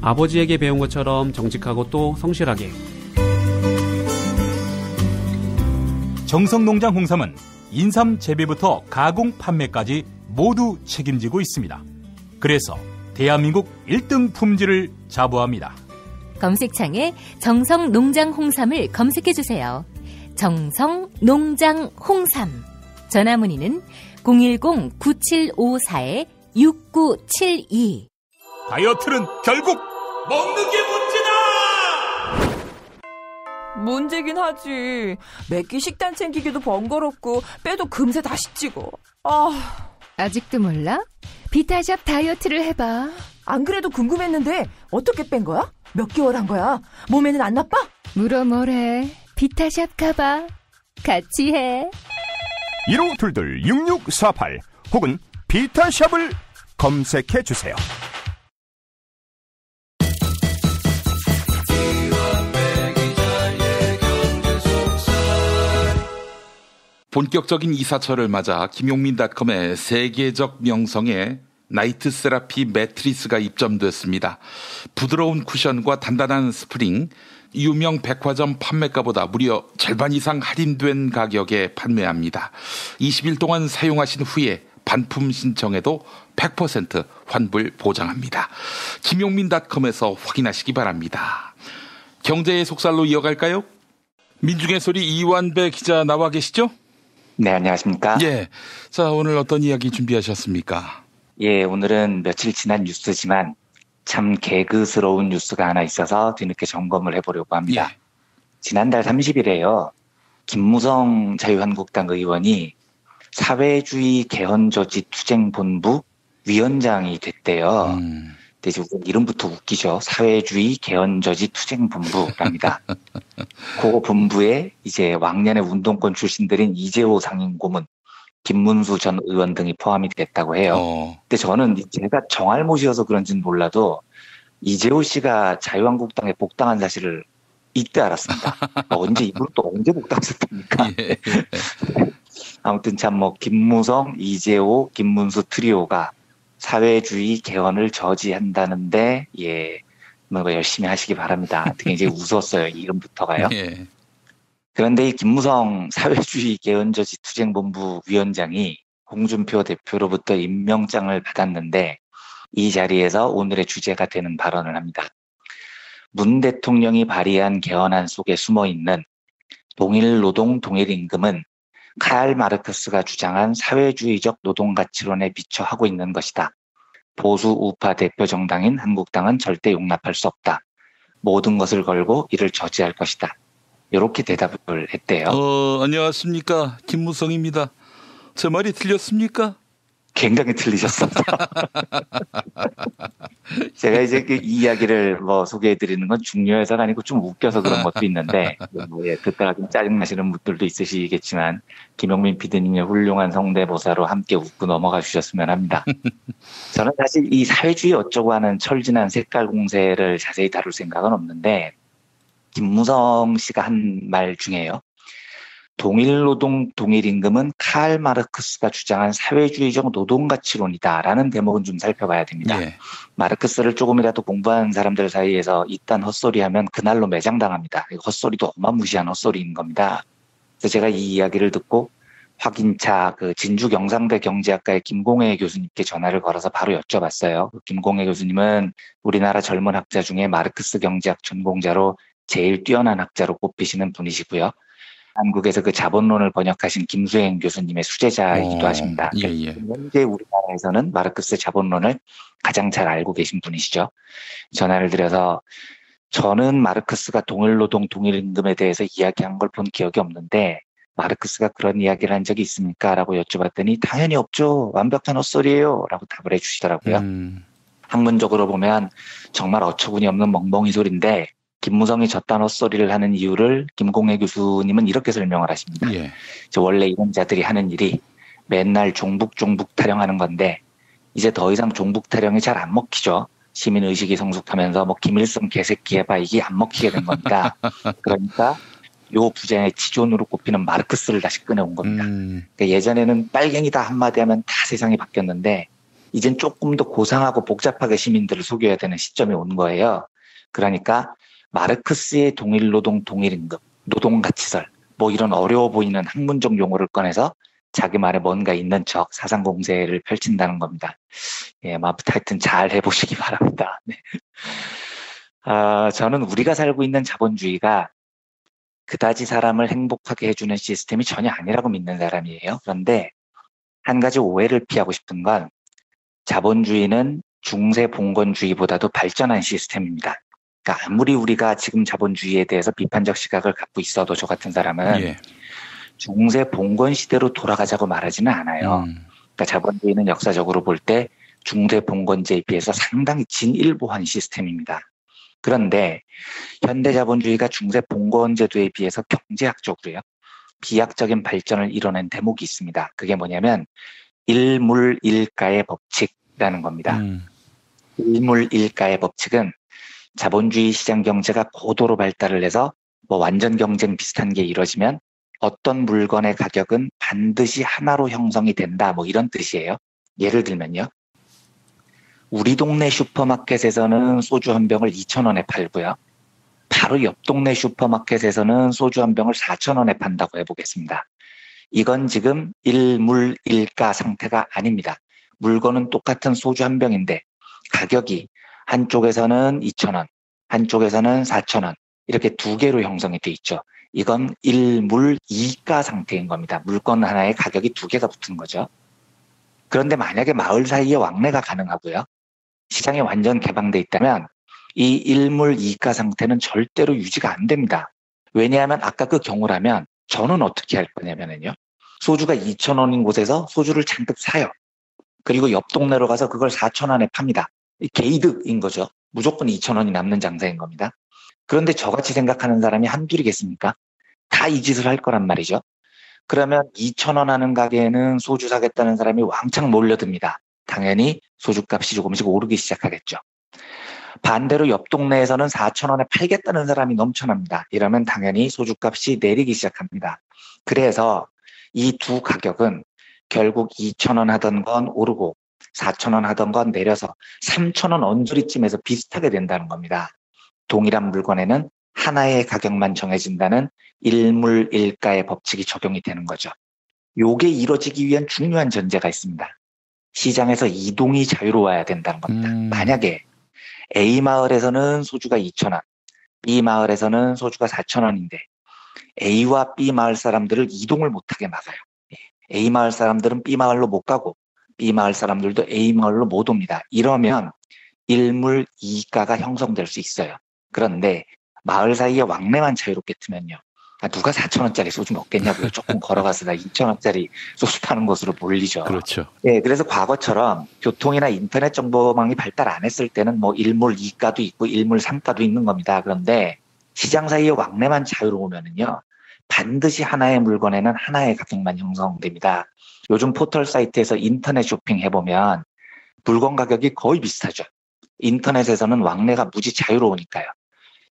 아버지에게 배운 것처럼 정직하고 또 성실하게. 정성농장 홍삼은 인삼 재배부터 가공 판매까지 모두 책임지고 있습니다. 그래서 대한민국 1등 품질을 자부합니다. 검색창에 정성농장 홍삼을 검색해주세요. 정성농장 홍삼. 전화문의는 010-9754 6972. 다이어트는 결국 먹는 게 문제다! 문제긴 하지. 매끼 식단 챙기기도 번거롭고 빼도 금세 다시 찌고. 아직도 몰라? 비타샵 다이어트를 해봐. 안 그래도 궁금했는데 어떻게 뺀 거야? 몇 개월 한 거야? 몸에는 안 나빠? 물어 뭐래. 비타샵 가봐. 같이 해. 1522-6648 혹은 비타샵을 검색해 주세요. 본격적인 이사철을 맞아 김용민닷컴의 세계적 명성의 나이트 세라피 매트리스가 입점됐습니다. 부드러운 쿠션과 단단한 스프링, 유명 백화점 판매가보다 무려 절반 이상 할인된 가격에 판매합니다. 20일 동안 사용하신 후에 반품 신청에도 100% 환불 보장합니다. 김용민닷컴에서 확인하시기 바랍니다. 경제의 속살로 이어갈까요? 민중의 소리 이완배 기자 나와 계시죠? 네, 안녕하십니까? 예. 자, 오늘 어떤 이야기 준비하셨습니까? 예, 오늘은 며칠 지난 뉴스지만 참 개그스러운 뉴스가 하나 있어서 뒤늦게 점검을 해보려고 합니다. 예. 지난달 30일에요. 김무성 자유한국당 의원이 사회주의 개헌저지 투쟁본부 위원장이 됐대요. 근데 이름부터 웃기죠. 사회주의 개헌저지 투쟁본부랍니다. 그 본부에 이제 왕년의 운동권 출신들인 이재호 상임고문, 김문수 전 의원 등이 포함이 됐다고 해요. 근데 저는 제가 정알못이어서 그런지는 몰라도 이재호 씨가 자유한국당에 복당한 사실을 이때 알았습니다. 언제 이분 또 언제 복당했습니까? 예. 아무튼 참 김무성, 이재호, 김문수 트리오가 사회주의 개헌을 저지한다는데 열심히 하시기 바랍니다. 굉장히 웃었어요. 이름부터가요. 예. 그런데 이 김무성 사회주의 개헌저지 투쟁본부 위원장이 홍준표 대표로부터 임명장을 받았는데 이 자리에서 오늘의 주제가 되는 발언을 합니다. 문 대통령이 발의한 개헌안 속에 숨어있는 동일노동 동일임금은 카랄 마르크스가 주장한 사회주의적 노동가치론에 비춰 하고 있는 것이다. 보수 우파 대표 정당인 한국당은 절대 용납할 수 없다. 모든 것을 걸고 이를 저지할 것이다. 이렇게 대답을 했대요. 안녕하십니까. 김무성입니다. 제 말이 틀렸습니까? 굉장히 틀리셨습니다. 제가 이제 이 이야기를 소개해드리는 건 중요해서가 아니고 좀 웃겨서 그런 것도 있는데, 듣다가 좀 짜증나시는 분들도 있으시겠지만, 김용민 PD님의 훌륭한 성대모사로 함께 웃고 넘어가 주셨으면 합니다. 저는 사실 이 사회주의 어쩌고 하는 철진한 색깔 공세를 자세히 다룰 생각은 없는데, 김무성 씨가 한 말 중에요. 동일노동 동일임금은 카랄 마르크스가 주장한 사회주의적 노동가치론이다라는 대목은 좀 살펴봐야 됩니다. 예. 마르크스를 조금이라도 공부한 사람들 사이에서 이딴 헛소리하면 그날로 매장당합니다. 헛소리도 어마무시한 헛소리인 겁니다. 그래서 제가 이 이야기를 듣고 확인차 진주 경상대 경제학과의 김공혜 교수님께 전화를 걸어서 바로 여쭤봤어요. 김공혜 교수님은 우리나라 젊은 학자 중에 마르크스 경제학 전공자로 제일 뛰어난 학자로 꼽히시는 분이시고요. 한국에서 그 자본론을 번역하신 김수행 교수님의 수제자이기도 하십니다. 현재 우리나라에서는 마르크스 자본론을 가장 잘 알고 계신 분이시죠. 전화를 드려서 저는 마르크스가 동일노동 동일임금에 대해서 이야기한 걸 본 기억이 없는데 마르크스가 그런 이야기를 한 적이 있습니까? 라고 여쭤봤더니 당연히 없죠. 완벽한 헛소리예요. 라고 답을 해주시더라고요. 학문적으로 보면 정말 어처구니 없는 멍멍이 소리인데 김무성이 저딴 헛소리를 하는 이유를 김공혜 교수님은 이렇게 설명을 하십니다. 원래 이런 자들이 하는 일이 맨날 종북 타령하는 건데 이제 더 이상 종북 타령이 잘 안 먹히죠. 시민의식이 성숙하면서 김일성 개새끼 해봐 이게 안 먹히게 된 겁니다. 그러니까 요 부장의 지존으로 꼽히는 마르크스를 다시 꺼내온 겁니다. 그러니까 예전에는 빨갱이다 한마디 하면 다 세상이 바뀌었는데 이젠 조금 더 고상하고 복잡하게 시민들을 속여야 되는 시점이 온 거예요. 그러니까 마르크스의 동일노동 동일임금, 노동가치설 이런 어려워 보이는 학문적 용어를 꺼내서 자기 말에 뭔가 있는 척 사상공세를 펼친다는 겁니다. 하여튼 잘 해보시기 바랍니다. 네. 저는 우리가 살고 있는 자본주의가 그다지 사람을 행복하게 해주는 시스템이 전혀 아니라고 믿는 사람이에요. 그런데 한 가지 오해를 피하고 싶은 건 자본주의는 중세 봉건주의보다도 발전한 시스템입니다. 그러니까 아무리 우리가 지금 자본주의에 대해서 비판적 시각을 갖고 있어도 저 같은 사람은 중세 봉건 시대로 돌아가자고 말하지는 않아요. 그러니까 자본주의는 역사적으로 볼 때 중세 봉건제에 비해서 상당히 진일보한 시스템입니다. 그런데 현대 자본주의가 중세 봉건제도에 비해서 경제학적으로요, 비약적인 발전을 이뤄낸 대목이 있습니다. 그게 뭐냐면 일물일가의 법칙이라는 겁니다. 일물일가의 법칙은 자본주의 시장 경제가 고도로 발달을 해서 뭐 완전 경쟁 비슷한 게 이루어지면 어떤 물건의 가격은 반드시 하나로 형성이 된다, 뭐 이런 뜻이에요. 예를 들면요, 우리 동네 슈퍼마켓에서는 소주 한 병을 2,000원에 팔고요, 바로 옆 동네 슈퍼마켓에서는 소주 한 병을 4,000원에 판다고 해보겠습니다. 이건 지금 일물일가 상태가 아닙니다. 물건은 똑같은 소주 한 병인데 가격이 한쪽에서는 2,000원, 한쪽에서는 4,000원 이렇게 두 개로 형성이 돼 있죠. 이건 일물이가 상태인 겁니다. 물건 하나에 가격이 두 개가 붙은 거죠. 그런데 만약에 마을 사이에 왕래가 가능하고요, 시장이 완전 개방돼 있다면 이 일물이가 상태는 절대로 유지가 안 됩니다. 왜냐하면 아까 그 경우라면 저는 어떻게 할 거냐면요, 소주가 2,000원인 곳에서 소주를 잔뜩 사요. 그리고 옆 동네로 가서 그걸 4,000원에 팝니다. 개이득인 거죠. 무조건 2,000원이 남는 장사인 겁니다. 그런데 저같이 생각하는 사람이 한둘이겠습니까? 다 이 짓을 할 거란 말이죠. 그러면 2,000원 하는 가게에는 소주 사겠다는 사람이 왕창 몰려듭니다. 당연히 소주값이 조금씩 오르기 시작하겠죠. 반대로 옆 동네에서는 4,000원에 팔겠다는 사람이 넘쳐납니다. 이러면 당연히 소주값이 내리기 시작합니다. 그래서 이 두 가격은 결국 2,000원 하던 건 오르고 4,000원 하던 건 내려서 3,000원 언저리쯤에서 비슷하게 된다는 겁니다. 동일한 물건에는 하나의 가격만 정해진다는 일물일가의 법칙이 적용이 되는 거죠. 요게 이루어지기 위한 중요한 전제가 있습니다. 시장에서 이동이 자유로워야 된다는 겁니다. 만약에 A 마을에서는 소주가 2,000원, B 마을에서는 소주가 4,000원인데 A와 B 마을 사람들을 이동을 못하게 막아요. A 마을 사람들은 B 마을로 못 가고 B 마을 사람들도 A 마을로 못 옵니다. 이러면 일물이가가 형성될 수 있어요. 그런데 마을 사이에 왕래만 자유롭게 트면요, 누가 4,000원짜리 소주 먹겠냐고요. 조금 걸어가서 나 2,000원짜리 소주 파는 곳으로 몰리죠. 그렇죠. 예, 그래서 과거처럼 교통이나 인터넷 정보망이 발달 안 했을 때는 뭐 일물이가도 있고 일물삼가도 있는 겁니다. 그런데 시장 사이에 왕래만 자유로우면은요, 반드시 하나의 물건에는 하나의 가격만 형성됩니다. 요즘 포털 사이트에서 인터넷 쇼핑 해보면 물건 가격이 거의 비슷하죠. 인터넷에서는 왕래가 무지 자유로우니까요.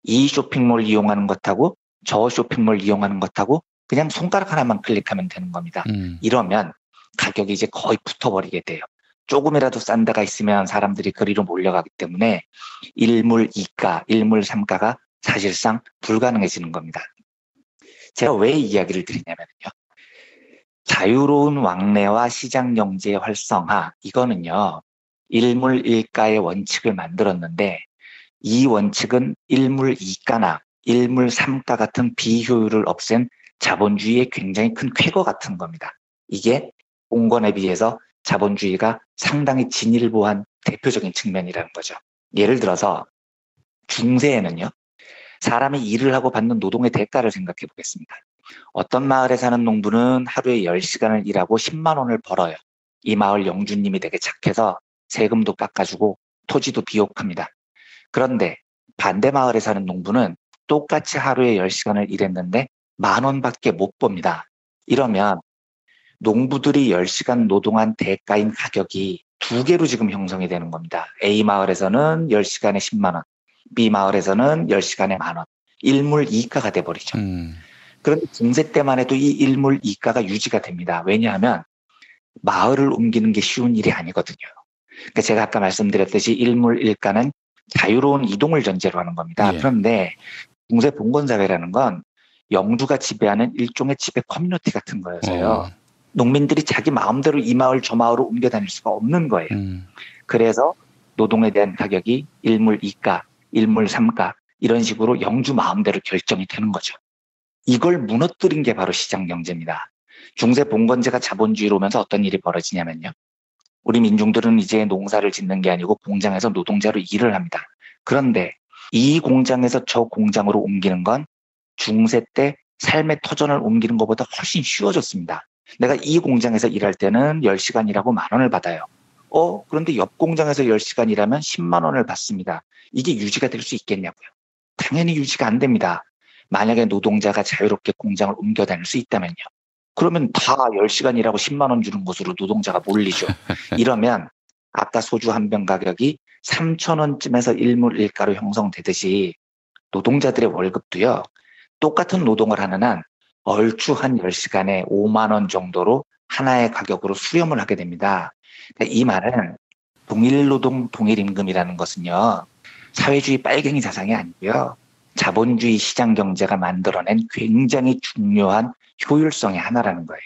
이 쇼핑몰 이용하는 것하고 저 쇼핑몰 이용하는 것하고 그냥 손가락 하나만 클릭하면 되는 겁니다. 이러면 가격이 이제 거의 붙어버리게 돼요. 조금이라도 싼 데가 있으면 사람들이 그리로 몰려가기 때문에 일물이가, 일물삼가가 사실상 불가능해지는 겁니다. 제가 왜 이 이야기를 드리냐면요, 자유로운 왕래와 시장 경제의 활성화, 이거는요, 일물일가의 원칙을 만들었는데 이 원칙은 일물이가나 일물삼가 같은 비효율을 없앤 자본주의의 굉장히 큰 쾌거 같은 겁니다. 이게 봉건에 비해서 자본주의가 상당히 진일보한 대표적인 측면이라는 거죠. 예를 들어서 중세에는요, 사람이 일을 하고 받는 노동의 대가를 생각해 보겠습니다. 어떤 마을에 사는 농부는 하루에 10시간을 일하고 10만 원을 벌어요. 이 마을 영주님이 되게 착해서 세금도 깎아주고 토지도 비옥합니다. 그런데 반대 마을에 사는 농부는 똑같이 하루에 10시간을 일했는데 10,000원밖에 못 법니다. 이러면 농부들이 10시간 노동한 대가인 가격이 두 개로 지금 형성이 되는 겁니다. A 마을에서는 10시간에 10만 원, B 마을에서는 10시간에 10,000원. 일물이가가 돼버리죠. 그런데 중세 때만 해도 이 일물이가가 유지가 됩니다. 왜냐하면 마을을 옮기는 게 쉬운 일이 아니거든요. 그러니까 제가 아까 말씀드렸듯이 일물일가는 자유로운 이동을 전제로 하는 겁니다. 그런데 중세 봉건사회라는 건 영주가 지배하는 일종의 지배 커뮤니티 같은 거여서요. 농민들이 자기 마음대로 이 마을 저 마을로 옮겨 다닐 수가 없는 거예요. 그래서 노동에 대한 가격이 일물이가, 일물삼가 이런 식으로 영주 마음대로 결정이 되는 거죠. 이걸 무너뜨린 게 바로 시장 경제입니다. 중세 봉건제가 자본주의로 오면서 어떤 일이 벌어지냐면요, 우리 민중들은 이제 농사를 짓는 게 아니고 공장에서 노동자로 일을 합니다. 그런데 이 공장에서 저 공장으로 옮기는 건 중세 때 삶의 터전을 옮기는 것보다 훨씬 쉬워졌습니다. 내가 이 공장에서 일할 때는 10시간 일하고 10,000원을 받아요. 그런데 옆 공장에서 10시간 일하면 10만 원을 받습니다. 이게 유지가 될 수 있겠냐고요. 당연히 유지가 안 됩니다. 만약에 노동자가 자유롭게 공장을 옮겨 다닐 수 있다면요. 그러면 다 10시간 일하고 10만 원 주는 곳으로 노동자가 몰리죠. 이러면 아까 소주 한 병 가격이 3,000원쯤에서 일물일가로 형성되듯이 노동자들의 월급도요. 똑같은 노동을 하는 한 얼추 한 10시간에 5만 원 정도로 하나의 가격으로 수렴을 하게 됩니다. 이 말은 동일노동 동일임금이라는 것은요. 사회주의 빨갱이 사상이 아니고요. 자본주의 시장 경제가 만들어낸 굉장히 중요한 효율성의 하나라는 거예요.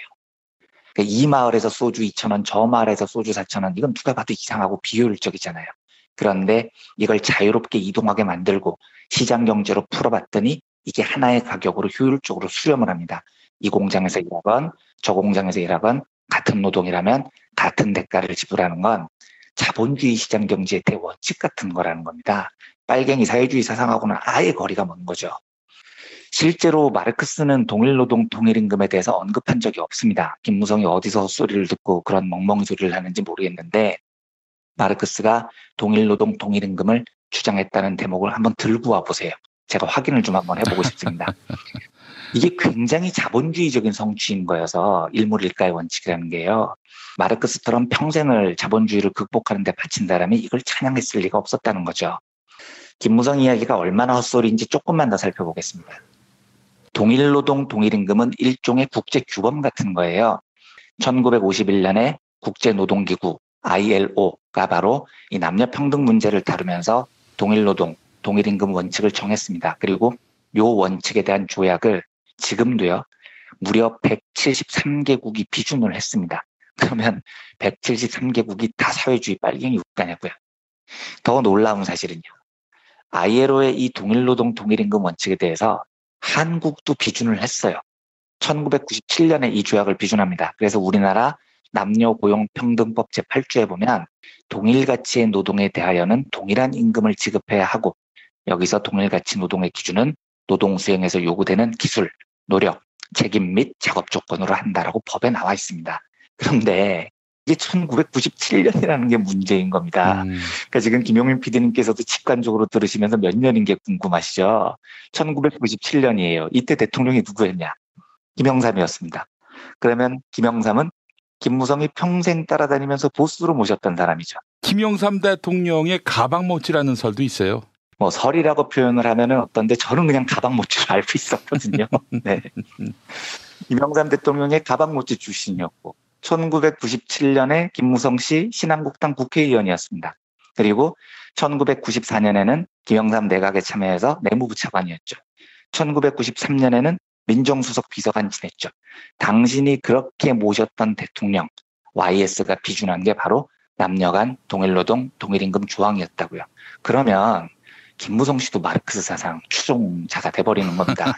이 마을에서 소주 2,000원, 저 마을에서 소주 4,000원, 이건 누가 봐도 이상하고 비효율적이잖아요. 그런데 이걸 자유롭게 이동하게 만들고 시장 경제로 풀어봤더니 이게 하나의 가격으로 효율적으로 수렴을 합니다. 이 공장에서 일하건 저 공장에서 일하건 같은 노동이라면 같은 대가를 지불하는 건 자본주의 시장 경제의 대원칙 같은 거라는 겁니다. 빨갱이 사회주의 사상하고는 아예 거리가 먼 거죠. 실제로 마르크스는 동일노동 동일임금에 대해서 언급한 적이 없습니다. 김무성이 어디서 헛소리를 듣고 그런 멍멍이 소리를 하는지 모르겠는데 마르크스가 동일노동 동일임금을 주장했다는 대목을 한번 들고 와보세요. 제가 확인을 좀 한번 해보고 싶습니다. 이게 굉장히 자본주의적인 성취인 거여서 일물일가의 원칙이라는 게요. 마르크스처럼 평생을 자본주의를 극복하는 데 바친다라면 이걸 찬양했을 리가 없었다는 거죠. 김무성 이야기가 얼마나 헛소리인지 조금만 더 살펴보겠습니다. 동일노동 동일임금은 일종의 국제규범 같은 거예요. 1951년에 국제노동기구 ILO가 바로 이 남녀평등 문제를 다루면서 동일노동 동일임금 원칙을 정했습니다. 그리고 이 원칙에 대한 조약을 지금도요. 무려 173개국이 비준을 했습니다. 그러면 173개국이 다 사회주의 빨갱이 국가냐고요. 더 놀라운 사실은요. ILO의 이 동일노동 동일임금 원칙에 대해서 한국도 비준을 했어요. 1997년에 이 조약을 비준합니다. 그래서 우리나라 남녀고용평등법 제8조에 보면 동일가치의 노동에 대하여는 동일한 임금을 지급해야 하고 여기서 동일가치 노동의 기준은 노동 수행에서 요구되는 기술, 노력, 책임 및 작업 조건으로 한다라고 법에 나와 있습니다. 그런데 이게 1997년이라는 게 문제인 겁니다. 그러니까 지금 김용민 PD님께서도 직관적으로 들으시면서 몇 년인 게 궁금하시죠? 1997년이에요. 이때 대통령이 누구였냐? 김영삼이었습니다. 그러면 김영삼은 김무성이 평생 따라다니면서 보스로 모셨던 사람이죠. 김영삼 대통령의 가방모찌라는 설도 있어요. 뭐 설이라고 표현을 하면은 어떤데 저는 그냥 가방모찌로 알고 있었거든요. 네. 김영삼 대통령의 가방모찌 출신이었고 1997년에 김무성 씨 신한국당 국회의원이었습니다. 그리고 1994년에는 김영삼 내각에 참여해서 내무부 차관이었죠. 1993년에는 민정수석 비서관 지냈죠. 당신이 그렇게 모셨던 대통령 YS가 비준한 게 바로 남녀간 동일노동 동일임금 조항이었다고요. 그러면 김무성 씨도 마르크스 사상 추종자가 돼버리는 겁니다.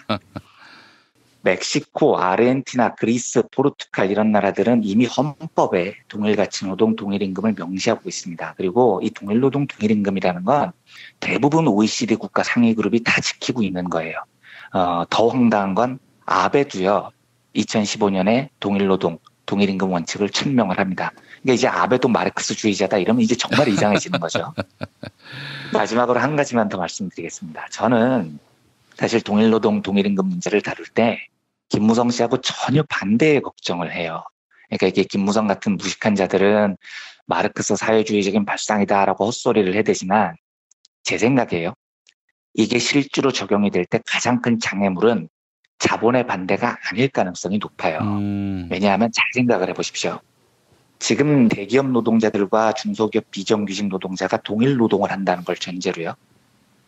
멕시코, 아르헨티나, 그리스, 포르투갈 이런 나라들은 이미 헌법에 동일가치 노동 동일임금을 명시하고 있습니다. 그리고 이 동일노동 동일임금이라는 건 대부분 OECD 국가 상위 그룹이 다 지키고 있는 거예요. 더 황당한 건 아베도요. 2015년에 동일노동 동일임금 원칙을 천명을 합니다. 그러니까 이제 아베도 마르크스주의자다 이러면 이제 정말 이상해지는 거죠. 마지막으로 한 가지만 더 말씀드리겠습니다. 저는 사실 동일노동 동일임금 문제를 다룰 때 김무성 씨하고 전혀 반대의 걱정을 해요. 그러니까 이게 김무성 같은 무식한 자들은 마르크스 사회주의적인 발상이다라고 헛소리를 해대지만 제 생각이에요. 이게 실제로 적용이 될 때 가장 큰 장애물은 자본의 반대가 아닐 가능성이 높아요. 왜냐하면 잘 생각을 해보십시오. 지금 대기업 노동자들과 중소기업 비정규직 노동자가 동일 노동을 한다는 걸 전제로요.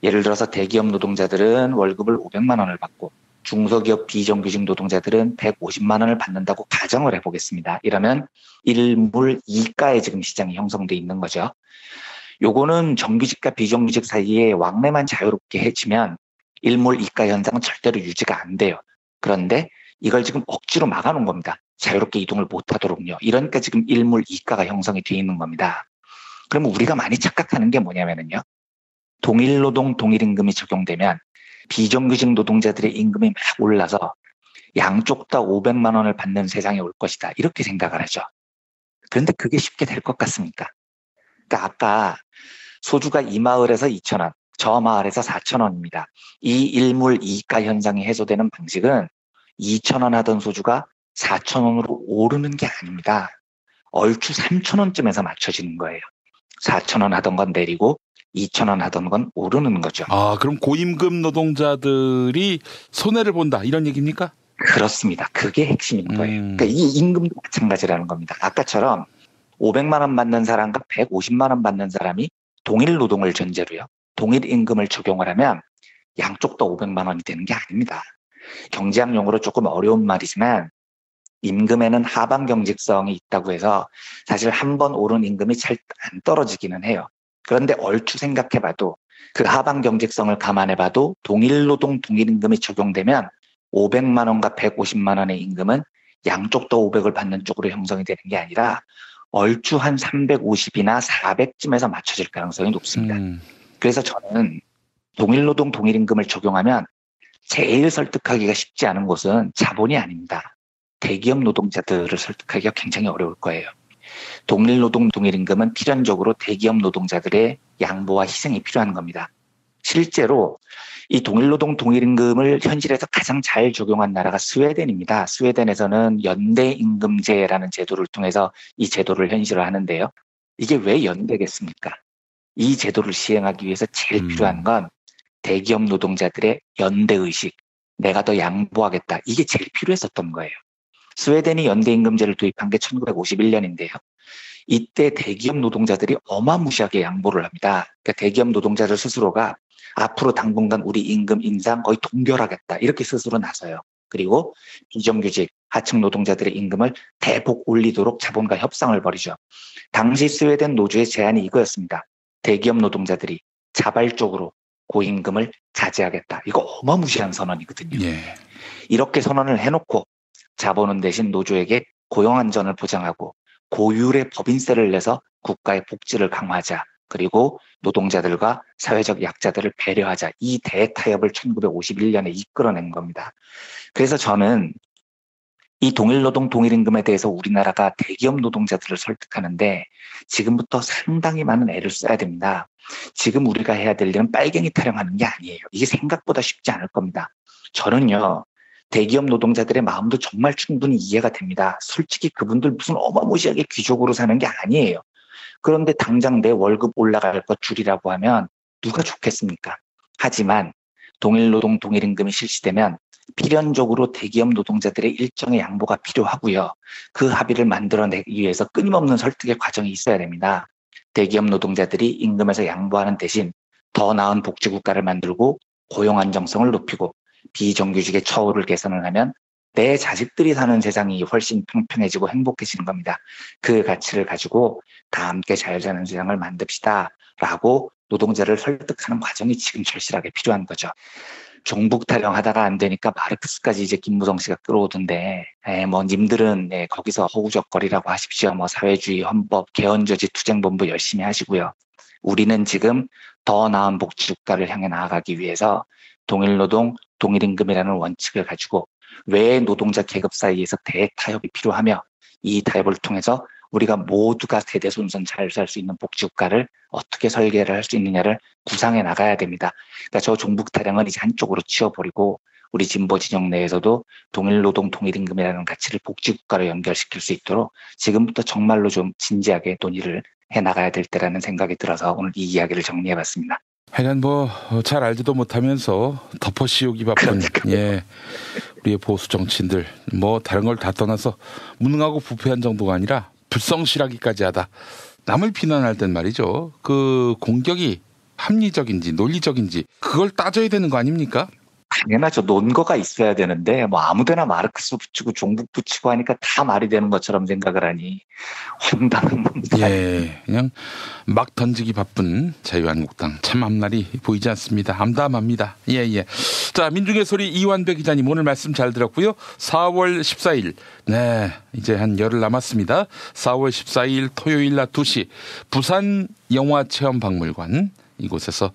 예를 들어서 대기업 노동자들은 월급을 500만 원을 받고 중소기업 비정규직 노동자들은 150만 원을 받는다고 가정을 해보겠습니다. 이러면 일물 이가의 지금 시장이 형성돼 있는 거죠. 요거는 정규직과 비정규직 사이에 왕래만 자유롭게 해치면 일물 이가 현상은 절대로 유지가 안 돼요. 그런데 이걸 지금 억지로 막아놓은 겁니다. 자유롭게 이동을 못하도록요. 이러니까 지금 일물 이가가 형성이 되어 있는 겁니다. 그러면 우리가 많이 착각하는 게 뭐냐면요. 동일노동 동일임금이 적용되면 비정규직 노동자들의 임금이 막 올라서 양쪽 다 500만 원을 받는 세상이 올 것이다. 이렇게 생각을 하죠. 그런데 그게 쉽게 될 것 같습니까? 그러니까 아까 소주가 이 마을에서 2,000원, 저 마을에서 4,000원입니다. 이 일물 이가 현상이 해소되는 방식은 2,000원 하던 소주가 4,000원으로 오르는 게 아닙니다. 얼추 3,000원쯤에서 맞춰지는 거예요. 4,000원 하던 건 내리고 2,000원 하던 건 오르는 거죠. 아, 그럼 고임금 노동자들이 손해를 본다 이런 얘기입니까? 그렇습니다. 그게 핵심인 거예요. 그러니까 이 임금도 마찬가지라는 겁니다. 아까처럼 500만 원 받는 사람과 150만 원 받는 사람이 동일 노동을 전제로요. 동일 임금을 적용을 하면 양쪽 다 500만 원이 되는 게 아닙니다. 경제학 용어로 조금 어려운 말이지만 임금에는 하방 경직성이 있다고 해서 사실 한 번 오른 임금이 잘 안 떨어지기는 해요. 그런데 얼추 생각해봐도 그 하방 경직성을 감안해봐도 동일 노동 동일 임금이 적용되면 500만 원과 150만 원의 임금은 양쪽 다 500을 받는 쪽으로 형성이 되는 게 아니라 얼추 한 350이나 400쯤에서 맞춰질 가능성이 높습니다. 그래서 저는 동일 노동 동일 임금을 적용하면 제일 설득하기가 쉽지 않은 곳은 자본이 아닙니다. 대기업 노동자들을 설득하기가 굉장히 어려울 거예요. 동일 노동 동일 임금은 필연적으로 대기업 노동자들의 양보와 희생이 필요한 겁니다. 실제로 이 동일 노동 동일 임금을 현실에서 가장 잘 적용한 나라가 스웨덴입니다. 스웨덴에서는 연대 임금제라는 제도를 통해서 이 제도를 현실화하는데요. 이게 왜 연대겠습니까? 이 제도를 시행하기 위해서 제일 필요한 건 대기업 노동자들의 연대의식, 내가 더 양보하겠다. 이게 제일 필요했었던 거예요. 스웨덴이 연대임금제를 도입한 게 1951년인데요. 이때 대기업 노동자들이 어마무시하게 양보를 합니다. 그러니까 대기업 노동자들 스스로가 앞으로 당분간 우리 임금 인상 거의 동결하겠다. 이렇게 스스로 나서요. 그리고 비정규직, 하층 노동자들의 임금을 대폭 올리도록 자본과 협상을 벌이죠. 당시 스웨덴 노조의 제안이 이거였습니다. 대기업 노동자들이 자발적으로 고임금을 자제하겠다. 이거 어마무시한 선언이거든요. 이렇게 선언을 해놓고 자본은 대신 노조에게 고용안전을 보장하고 고율의 법인세를 내서 국가의 복지를 강화하자. 그리고 노동자들과 사회적 약자들을 배려하자. 이 대타협을 1951년에 이끌어낸 겁니다. 그래서 저는 이 동일노동 동일임금에 대해서 우리나라가 대기업 노동자들을 설득하는데 지금부터 상당히 많은 애를 써야 됩니다. 지금 우리가 해야 될 일은 빨갱이 타령하는 게 아니에요. 이게 생각보다 쉽지 않을 겁니다. 저는요. 대기업 노동자들의 마음도 정말 충분히 이해가 됩니다. 솔직히 그분들 무슨 어마무시하게 귀족으로 사는 게 아니에요. 그런데 당장 내 월급 올라갈 것 줄이라고 하면 누가 좋겠습니까? 하지만 동일노동 동일임금이 실시되면 필연적으로 대기업 노동자들의 일정의 양보가 필요하고요. 그 합의를 만들어내기 위해서 끊임없는 설득의 과정이 있어야 됩니다. 대기업 노동자들이 임금에서 양보하는 대신 더 나은 복지국가를 만들고 고용 안정성을 높이고 비정규직의 처우를 개선을 하면 내 자식들이 사는 세상이 훨씬 평평해지고 행복해지는 겁니다. 그 가치를 가지고 다 함께 잘 사는 세상을 만듭시다 라고 노동자를 설득하는 과정이 지금 절실하게 필요한 거죠. 종북 타령하다가 안 되니까 마르크스까지 이제 김무성 씨가 끌어오던데, 뭐 님들은 거기서 허우적거리라고 하십시오. 뭐 사회주의, 헌법, 개헌저지, 투쟁본부 열심히 하시고요. 우리는 지금 더 나은 복지국가를 향해 나아가기 위해서 동일노동, 동일임금이라는 원칙을 가지고 외 노동자 계급 사이에서 대타협이 필요하며 이 타협을 통해서 우리가 모두가 대대손손 잘 살 수 있는 복지국가를 어떻게 설계를 할 수 있느냐를 구상해 나가야 됩니다. 그러니까 저 종북 타령은 이제 한쪽으로 치워버리고 우리 진보 진영 내에서도 동일노동 동일임금이라는 가치를 복지국가로 연결시킬 수 있도록 지금부터 정말로 좀 진지하게 논의를 해나가야 될 때라는 생각이 들어서 오늘 이 이야기를 정리해봤습니다. 하여간 잘 알지도 못하면서 덮어씌우기 바쁜 우리의 보수 정치인들 다른 걸 다 떠나서 무능하고 부패한 정도가 아니라 불성실하기까지 하다. 남을 비난할 땐 말이죠. 그 공격이 합리적인지 논리적인지 그걸 따져야 되는 거 아닙니까? 당연하죠. 논거가 있어야 되는데 뭐 아무데나 마르크스 붙이고 종북 붙이고 하니까 다 말이 되는 것처럼 생각을 하니 황당한 겁니다. 예, 그냥 막 던지기 바쁜 자유한국당 참 앞날이 보이지 않습니다. 암담합니다. 예. 자, 민중의 소리 이완배 기자님 오늘 말씀 잘 들었고요. 4월 14일 네, 이제 한 열흘 남았습니다. 4월 14일 토요일 낮 2시 부산 영화체험박물관 이곳에서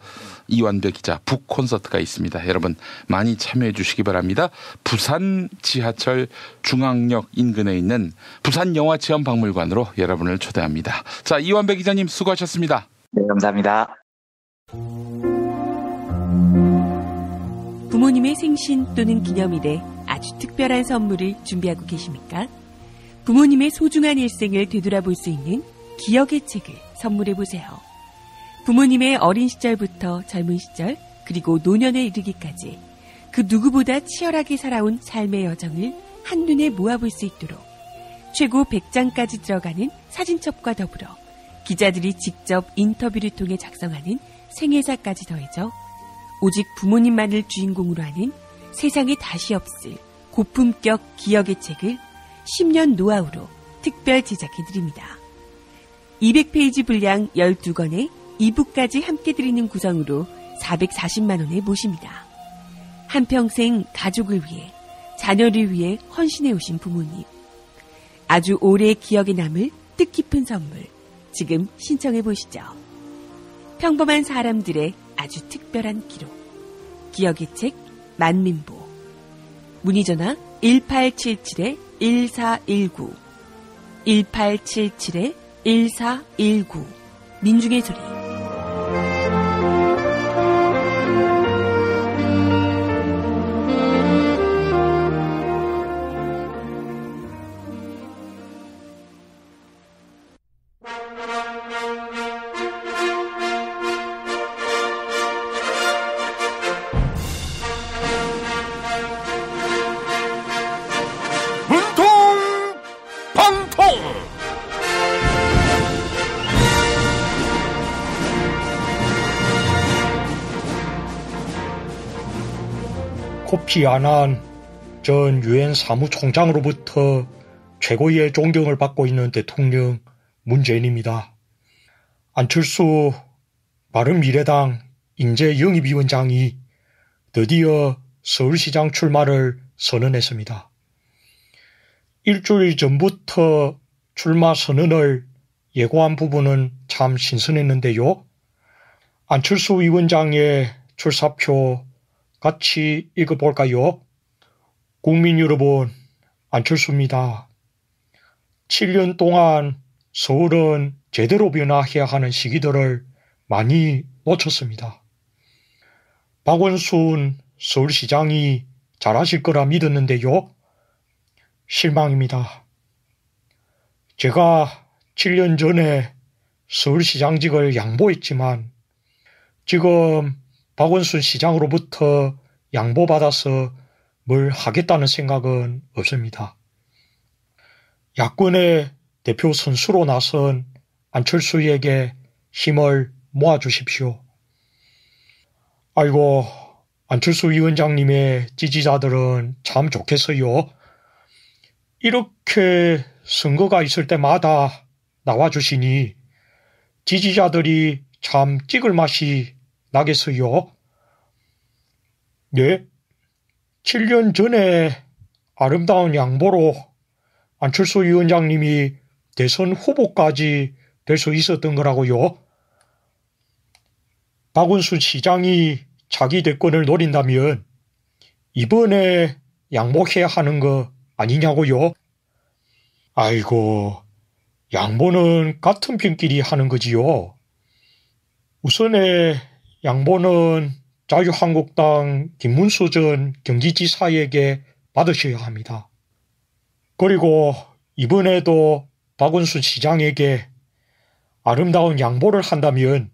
이완배 기자 북 콘서트가 있습니다. 여러분 많이 참여해 주시기 바랍니다. 부산 지하철 중앙역 인근에 있는 부산 영화체험박물관으로 여러분을 초대합니다. 자, 이완배 기자님 수고하셨습니다. 네, 감사합니다. 부모님의 생신 또는 기념일에 아주 특별한 선물을 준비하고 계십니까? 부모님의 소중한 일생을 되돌아볼 수 있는 기억의 책을 선물해보세요. 부모님의 어린 시절부터 젊은 시절 그리고 노년에 이르기까지 그 누구보다 치열하게 살아온 삶의 여정을 한눈에 모아볼 수 있도록 최고 100장까지 들어가는 사진첩과 더불어 기자들이 직접 인터뷰를 통해 작성하는 생애사까지 더해져 오직 부모님만을 주인공으로 하는 세상에 다시 없을 고품격 기억의 책을 10년 노하우로 특별 제작해드립니다. 200페이지 분량 12권에 2부까지 함께 드리는 구성으로 440만 원에 모십니다. 한평생 가족을 위해, 자녀를 위해 헌신해 오신 부모님. 아주 오래 기억에 남을 뜻깊은 선물. 지금 신청해 보시죠. 평범한 사람들의 아주 특별한 기록. 기억의 책 만민보. 문의전화 1877-1419 1877-1419 민중의 소리. 코피 아난 전 유엔 사무총장으로부터 최고의 존경을 받고 있는 대통령 문재인입니다. 안철수 바른미래당 인재영입위원장이 드디어 서울시장 출마를 선언했습니다. 일주일 전부터 출마 선언을 예고한 부분은 참 신선했는데요. 안철수 위원장의 출사표 같이 읽어볼까요? 국민 여러분, 안철수입니다. 7년 동안 서울은 제대로 변화해야 하는 시기들을 많이 놓쳤습니다. 박원순 서울시장이 잘하실 거라 믿었는데요. 실망입니다. 제가 7년 전에 서울시장직을 양보했지만 지금 박원순 시장으로부터 양보받아서 뭘 하겠다는 생각은 없습니다. 야권의 대표 선수로 나선 안철수에게 힘을 모아주십시오. 아이고, 안철수 위원장님의 지지자들은 참 좋겠어요. 이렇게 선거가 있을 때마다 나와주시니 지지자들이 참 찍을 맛이 나겠어요. 네, 7년 전에 아름다운 양보로 안철수 위원장님이 대선 후보까지 될 수 있었던 거라고요. 박원순 시장이 자기 대권을 노린다면 이번에 양보해야 하는 거 아니냐고요. 아이고, 양보는 같은 편끼리 하는 거지요. 우선의 양보는 자유한국당 김문수 전 경기지사에게 받으셔야 합니다. 그리고 이번에도 박원순 시장에게 아름다운 양보를 한다면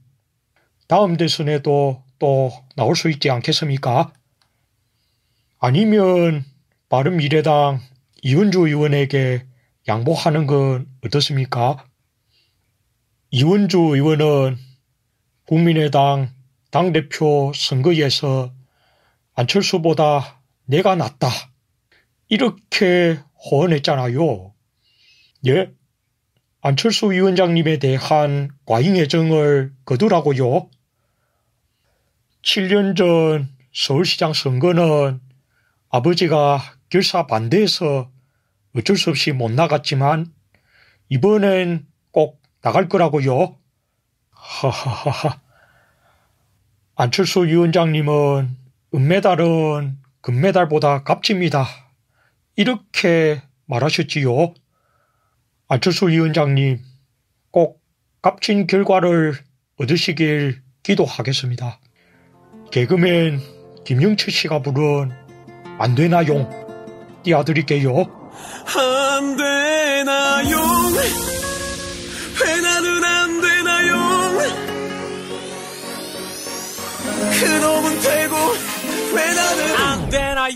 다음 대선에도 또 나올 수 있지 않겠습니까? 아니면 바른미래당 이원주 의원에게 양보하는 건 어떻습니까? 이원주 의원은 국민의당 당대표 선거에서 안철수보다 내가 낫다. 이렇게 호언했잖아요. 예? 안철수 위원장님에 대한 과잉 애정을 거두라고요. 7년 전 서울시장 선거는 아버지가 결사 반대해서 어쩔 수 없이 못 나갔지만 이번엔 꼭 나갈 거라고요. 하하하하. 안철수 위원장님은 은메달은 금메달보다 값집니다. 이렇게 말하셨지요. 안철수 위원장님 꼭 값진 결과를 얻으시길 기도하겠습니다. 개그맨 김영철 씨가 부른 안 되나용 띄워드릴게요. 안 되나용 왜 나는 안 되나용 그놈은 되고 왜 나는 안 되나용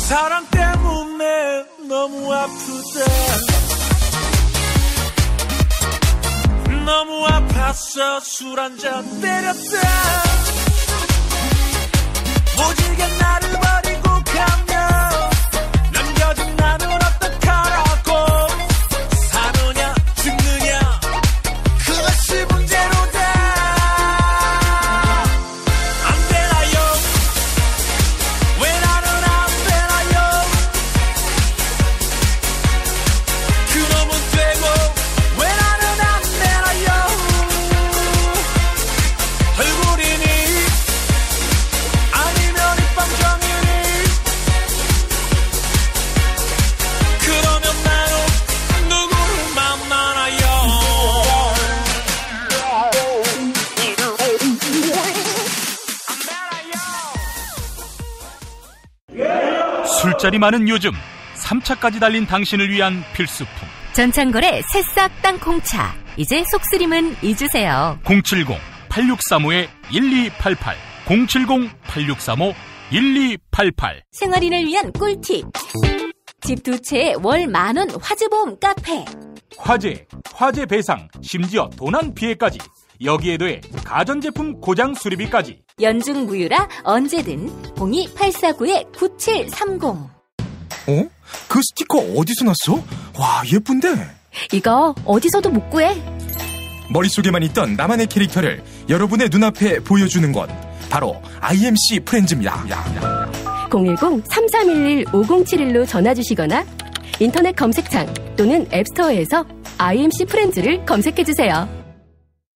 사랑 때문에 너무 아프다 너무 아파서 술 한잔 때렸다 모질게 나를 버리고 가면 남겨진 나는 어떡하라고 사느냐 죽느냐 그것이 문제로다 안 되나요 왜 나는 안 되나요 그놈은 되고 왜 나는 안 되나요 얼굴이니 아니면 입방정이니 그러면 나는 누구를 만나나요 술자리 많은 요즘 3차까지 달린 당신을 위한 필수품 전창걸의 새싹 땅콩차. 이제 속쓰림은 잊으세요. 070-8635-1288 070-8635-1288 생활인을 위한 꿀팁. 집 두 채에 월 10,000원 화재보험 카페. 화재 배상, 심지어 도난 피해까지. 여기에 더해 가전제품 고장 수리비까지. 연중 무휴라 언제든 02849-9730. 어? 그 스티커 어디서 났어? 와, 예쁜데? 이거 어디서도 못 구해. 머릿속에만 있던 나만의 캐릭터를 여러분의 눈앞에 보여주는 건 바로 IMC 프렌즈입니다. 010-3311-5071로 전화주시거나 인터넷 검색창 또는 앱스토어에서 IMC 프렌즈를 검색해주세요.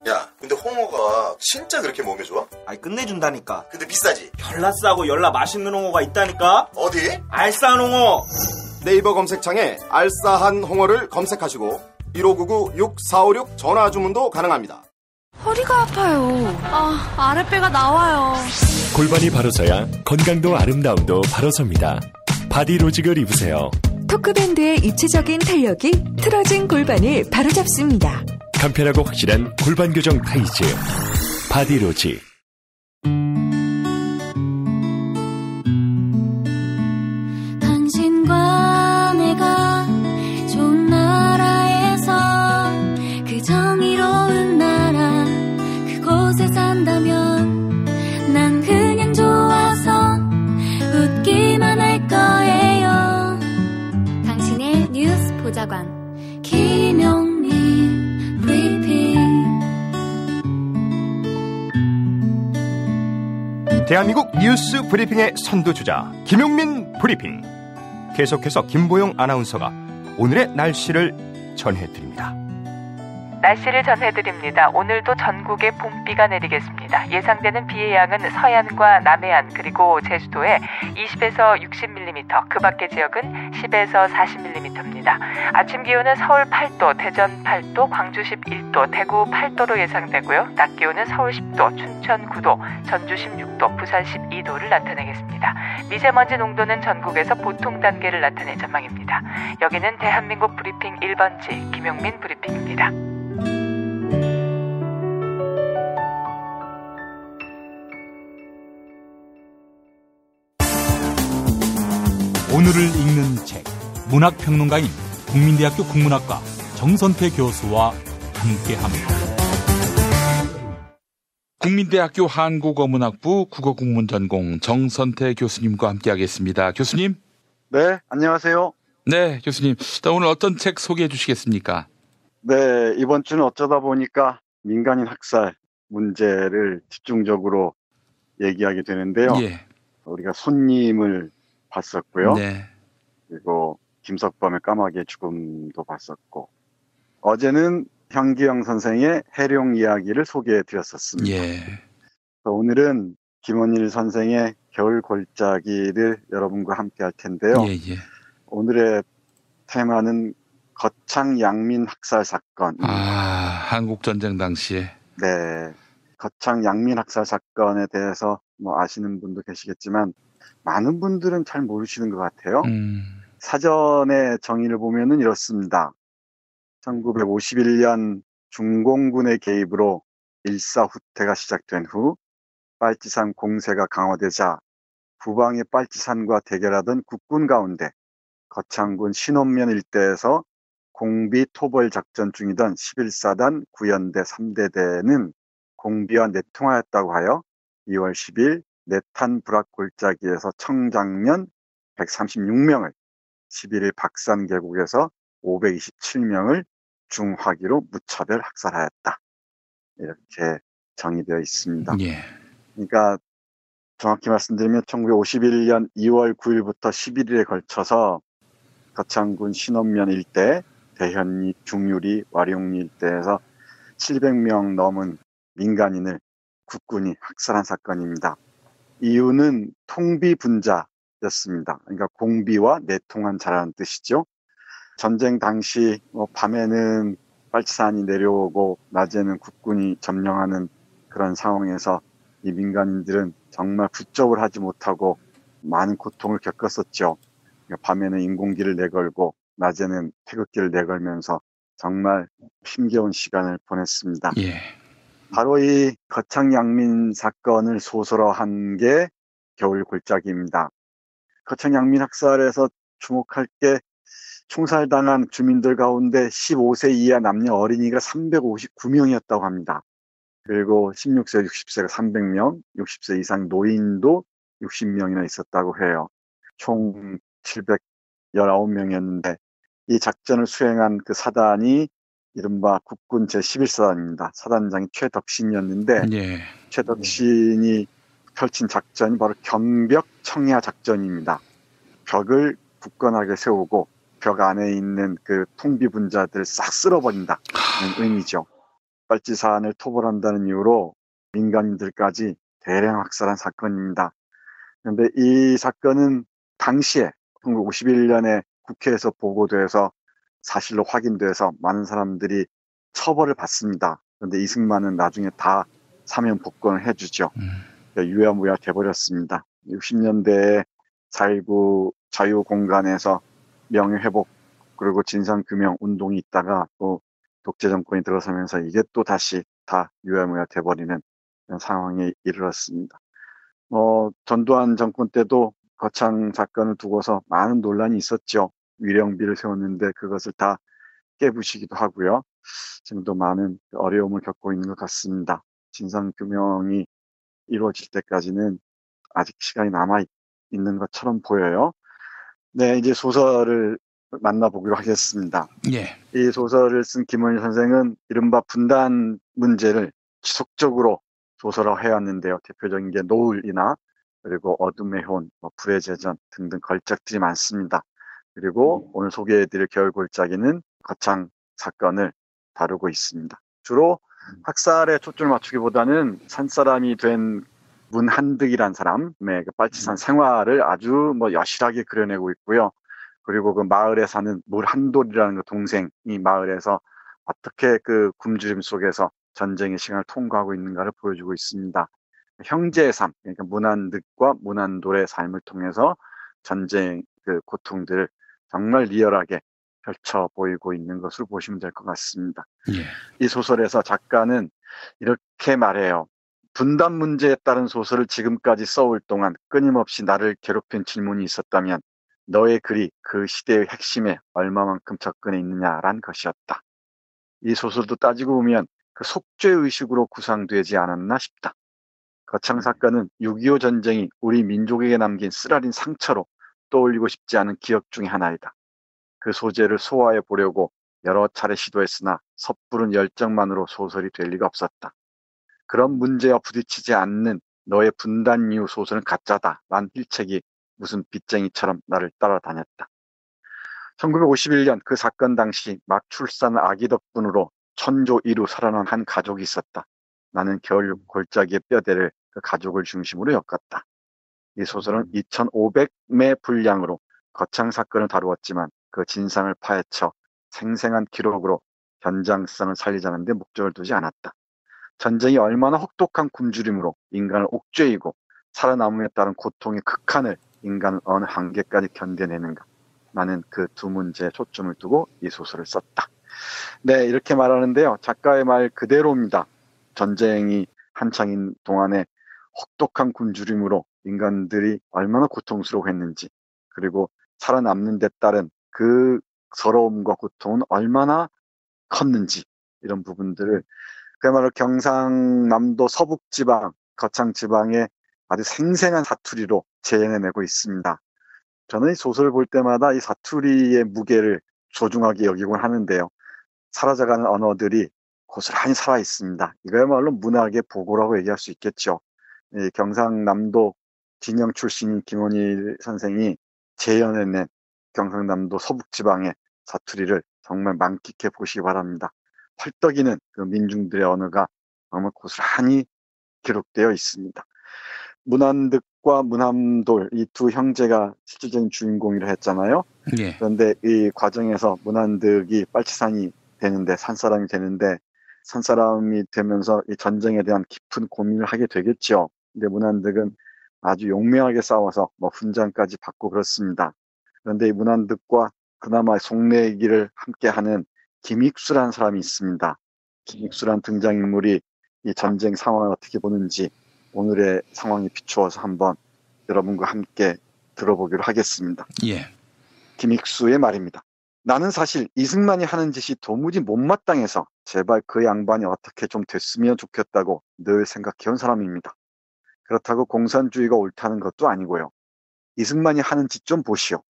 야, 근데 홍어가 진짜 그렇게 몸에 좋아? 아니, 끝내준다니까. 근데 비싸지? 열나 싸고 열나 맛있는 홍어가 있다니까. 어디? 알싸한 홍어. 네이버 검색창에 알싸한 홍어를 검색하시고 1599-6456 전화 주문도 가능합니다. 허리가 아파요. 아랫배가 나와요. 골반이 바로 서야 건강도 아름다움도 바로 섭니다. 바디로직을 입으세요. 토크밴드의 입체적인 탄력이 틀어진 골반을 바로잡습니다. 간편하고 확실한 골반 교정 타이즈 바디로직. 당신과 내가 좋은 나라에서 그 정의로운 나라 그곳에 산다면 난 그냥 좋아서 웃기만 할 거예요. 당신의 뉴스 보좌관 김용민 대한민국 뉴스 브리핑의 선두주자 김용민 브리핑. 계속해서 김보영 아나운서가 오늘의 날씨를 전해드립니다. 날씨를 전해드립니다. 오늘도 전국에 봄비가 내리겠습니다. 예상되는 비의 양은 서해안과 남해안 그리고 제주도에 20에서 60mm, 그 밖의 지역은 10에서 40mm입니다. 아침 기온은 서울 8도, 대전 8도, 광주 11도, 대구 8도로 예상되고요. 낮 기온은 서울 10도, 춘천 9도, 전주 16도, 부산 12도를 나타내겠습니다. 미세먼지 농도는 전국에서 보통 단계를 나타낼 전망입니다. 여기는 대한민국 브리핑 1번지 김용민 브리핑입니다. 오늘을 읽는 책, 문학평론가인 국민대학교 국문학과 정선태 교수와 함께합니다. 국민대학교 한국어문학부 국어국문전공 정선태 교수님과 함께하겠습니다. 교수님. 네, 안녕하세요. 네, 교수님. 오늘 어떤 책 소개해 주시겠습니까? 네, 이번 주는 어쩌다 보니까 민간인 학살 문제를 집중적으로 얘기하게 되는데요. 예. 우리가 손님을 봤었고요. 네. 그리고 김석범의 까마귀의 죽음도 봤었고, 어제는 현기영 선생의 해룡 이야기를 소개해 드렸었습니다. 예. 오늘은 김원일 선생의 겨울 골짜기를 여러분과 함께 할 텐데요. 예. 오늘의 테마는 거창 양민 학살 사건. 한국전쟁 당시에. 네. 거창 양민 학살 사건에 대해서 아시는 분도 계시겠지만 많은 분들은 잘 모르시는 것 같아요. 사전의 정의를 보면은 이렇습니다. 1951년 중공군의 개입으로 일사후퇴가 시작된 후 빨치산 공세가 강화되자 부방의 빨치산과 대결하던 국군 가운데 거창군 신원면 일대에서 공비 토벌 작전 중이던 11사단 9연대 3대대는 공비와 내통하였다고 하여 2월 10일 내탄 불악 골짜기에서 청장년 136명을 11일 박산 계곡에서 527명을 중화기로 무차별 학살하였다. 이렇게 정의되어 있습니다. 예. 그러니까 정확히 말씀드리면 1951년 2월 9일부터 11일에 걸쳐서 거창군 신원면 일대, 대현리, 중유리, 와룡리 일대에서 700명 넘은 민간인을 국군이 학살한 사건입니다. 이유는 통비분자였습니다. 그러니까 공비와 내통한 자라는 뜻이죠. 전쟁 당시 밤에는 빨치산이 내려오고 낮에는 국군이 점령하는 그런 상황에서 이 민간인들은 정말 붙잡을 하지 못하고 많은 고통을 겪었었죠. 그러니까 밤에는 인공기를 내걸고 낮에는 태극기를 내걸면서 정말 힘겨운 시간을 보냈습니다. 예. 바로 이 거창 양민 사건을 소설화한 게 겨울 골짜기입니다. 거창 양민 학살에서 주목할 게 총살당한 주민들 가운데 15세 이하 남녀 어린이가 359명이었다고 합니다. 그리고 16세, 60세가 300명, 60세 이상 노인도 60명이나 있었다고 해요. 총 719명이었는데 이 작전을 수행한 그 사단이 이른바 국군 제11사단입니다. 사단장이 최덕신이었는데 예. 최덕신이 펼친 작전이 바로 경벽 청야 작전입니다. 벽을 굳건하게 세우고 벽 안에 있는 그 통비분자들을 싹 쓸어버린다는 의미죠. 빨치산을 토벌한다는 이유로 민간인들까지 대량 학살한 사건입니다. 그런데 이 사건은 당시에 1951년에 국회에서 보고돼서 사실로 확인돼서 많은 사람들이 처벌을 받습니다. 그런데 이승만은 나중에 다 사면 복권을 해주죠. 유야무야 돼버렸습니다. 60년대에 4.19 자유공간에서 명예회복 그리고 진상규명 운동이 있다가 또 독재정권이 들어서면서 이게 또 다시 다 유야무야 돼버리는 그런 상황에 이르렀습니다. 전두환 정권 때도 거창 사건을 두고서 많은 논란이 있었죠. 위령비를 세웠는데 그것을 다 깨부시기도 하고요. 지금도 많은 어려움을 겪고 있는 것 같습니다. 진상규명이 이루어질 때까지는 아직 시간이 남아있는 것처럼 보여요. 네, 이제 소설을 만나보기로 하겠습니다. 예. 이 소설을 쓴 김원일 선생은 이른바 분단 문제를 지속적으로 소설화해왔는데요. 대표적인 게 노을이나 그리고 어둠의 혼, 불의 제전 등등 걸작들이 많습니다. 그리고 오늘 소개해드릴 겨울 골짜기는 거창 사건을 다루고 있습니다. 주로 학살에 초점을 맞추기보다는 산사람이 된 문한득이란 사람의 빨치산 생활을 아주 여실하게 그려내고 있고요. 그리고 그 마을에 사는 물한돌이라는 그 동생이 마을에서 어떻게 그 굶주림 속에서 전쟁의 시간을 통과하고 있는가를 보여주고 있습니다. 형제의 삶, 그러니까 문한득과 문한돌의 삶을 통해서 전쟁 그 고통들을 정말 리얼하게 펼쳐 보이고 있는 것으로 보시면 될 것 같습니다. 예. 이 소설에서 작가는 이렇게 말해요. 분단 문제에 따른 소설을 지금까지 써올 동안 끊임없이 나를 괴롭힌 질문이 있었다면 너의 글이 그 시대의 핵심에 얼마만큼 접근해 있느냐란 것이었다. 이 소설도 따지고 보면 그 속죄의식으로 구상되지 않았나 싶다. 거창 사건은 6.25 전쟁이 우리 민족에게 남긴 쓰라린 상처로 떠올리고 싶지 않은 기억 중의 하나이다. 그 소재를 소화해 보려고 여러 차례 시도했으나 섣부른 열정만으로 소설이 될 리가 없었다. 그런 문제와 부딪히지 않는 너의 분단 이후 소설은 가짜다 란 일책이 무슨 빚쟁이처럼 나를 따라다녔다. 1951년 그 사건 당시 막 출산한 아기 덕분으로 천조 이루 살아난 한 가족이 있었다. 나는 겨울 골짜기의 뼈대를 그 가족을 중심으로 엮었다. 이 소설은 2,500매 분량으로 거창 사건을 다루었지만 그 진상을 파헤쳐 생생한 기록으로 현장성을 살리자는 데 목적을 두지 않았다. 전쟁이 얼마나 혹독한 굶주림으로 인간을 옥죄이고 살아남음에 따른 고통의 극한을 인간은 어느 한계까지 견뎌내는가. 나는 그 두 문제에 초점을 두고 이 소설을 썼다. 네, 이렇게 말하는데요. 작가의 말 그대로입니다. 전쟁이 한창인 동안에 혹독한 굶주림으로 인간들이 얼마나 고통스러워했는지, 그리고 살아남는 데 따른 그 서러움과 고통은 얼마나 컸는지, 이런 부분들을 그야말로 경상남도 서북지방, 거창지방의 아주 생생한 사투리로 재현해내고 있습니다. 저는 이 소설을 볼 때마다 이 사투리의 무게를 소중하게 여기곤 하는데요. 사라져가는 언어들이 고스란히 살아있습니다. 이거야말로 문학의 보고라고 얘기할 수 있겠죠. 이 경상남도 진영 출신인 김원일 선생이 재현해낸 경상남도 서북지방의 사투리를 정말 만끽해 보시기 바랍니다. 헐떡이는 그 민중들의 언어가 정말 고스란히 기록되어 있습니다. 문안득과 문함돌, 이 두 형제가 실질적인 주인공이라 했잖아요. 예. 그런데 이 과정에서 문안득이 빨치산이 되는데, 산사람이 되는데, 산사람이 되면서 이 전쟁에 대한 깊은 고민을 하게 되겠죠. 근데 문안득은 아주 용맹하게 싸워서 뭐 훈장까지 받고 그렇습니다. 그런데 이 문안득과 그나마 속내기를 함께하는 김익수라는 사람이 있습니다. 김익수라는 등장인물이 이 전쟁 상황을 어떻게 보는지 오늘의 상황에 비추어서 한번 여러분과 함께 들어보기로 하겠습니다. 예. 김익수의 말입니다. 나는 사실 이승만이 하는 짓이 도무지 못마땅해서 제발 그 양반이 어떻게 좀 됐으면 좋겠다고 늘 생각해온 사람입니다. 그렇다고 공산주의가 옳다는 것도 아니고요. 이승만이 하는 짓 좀 보시오.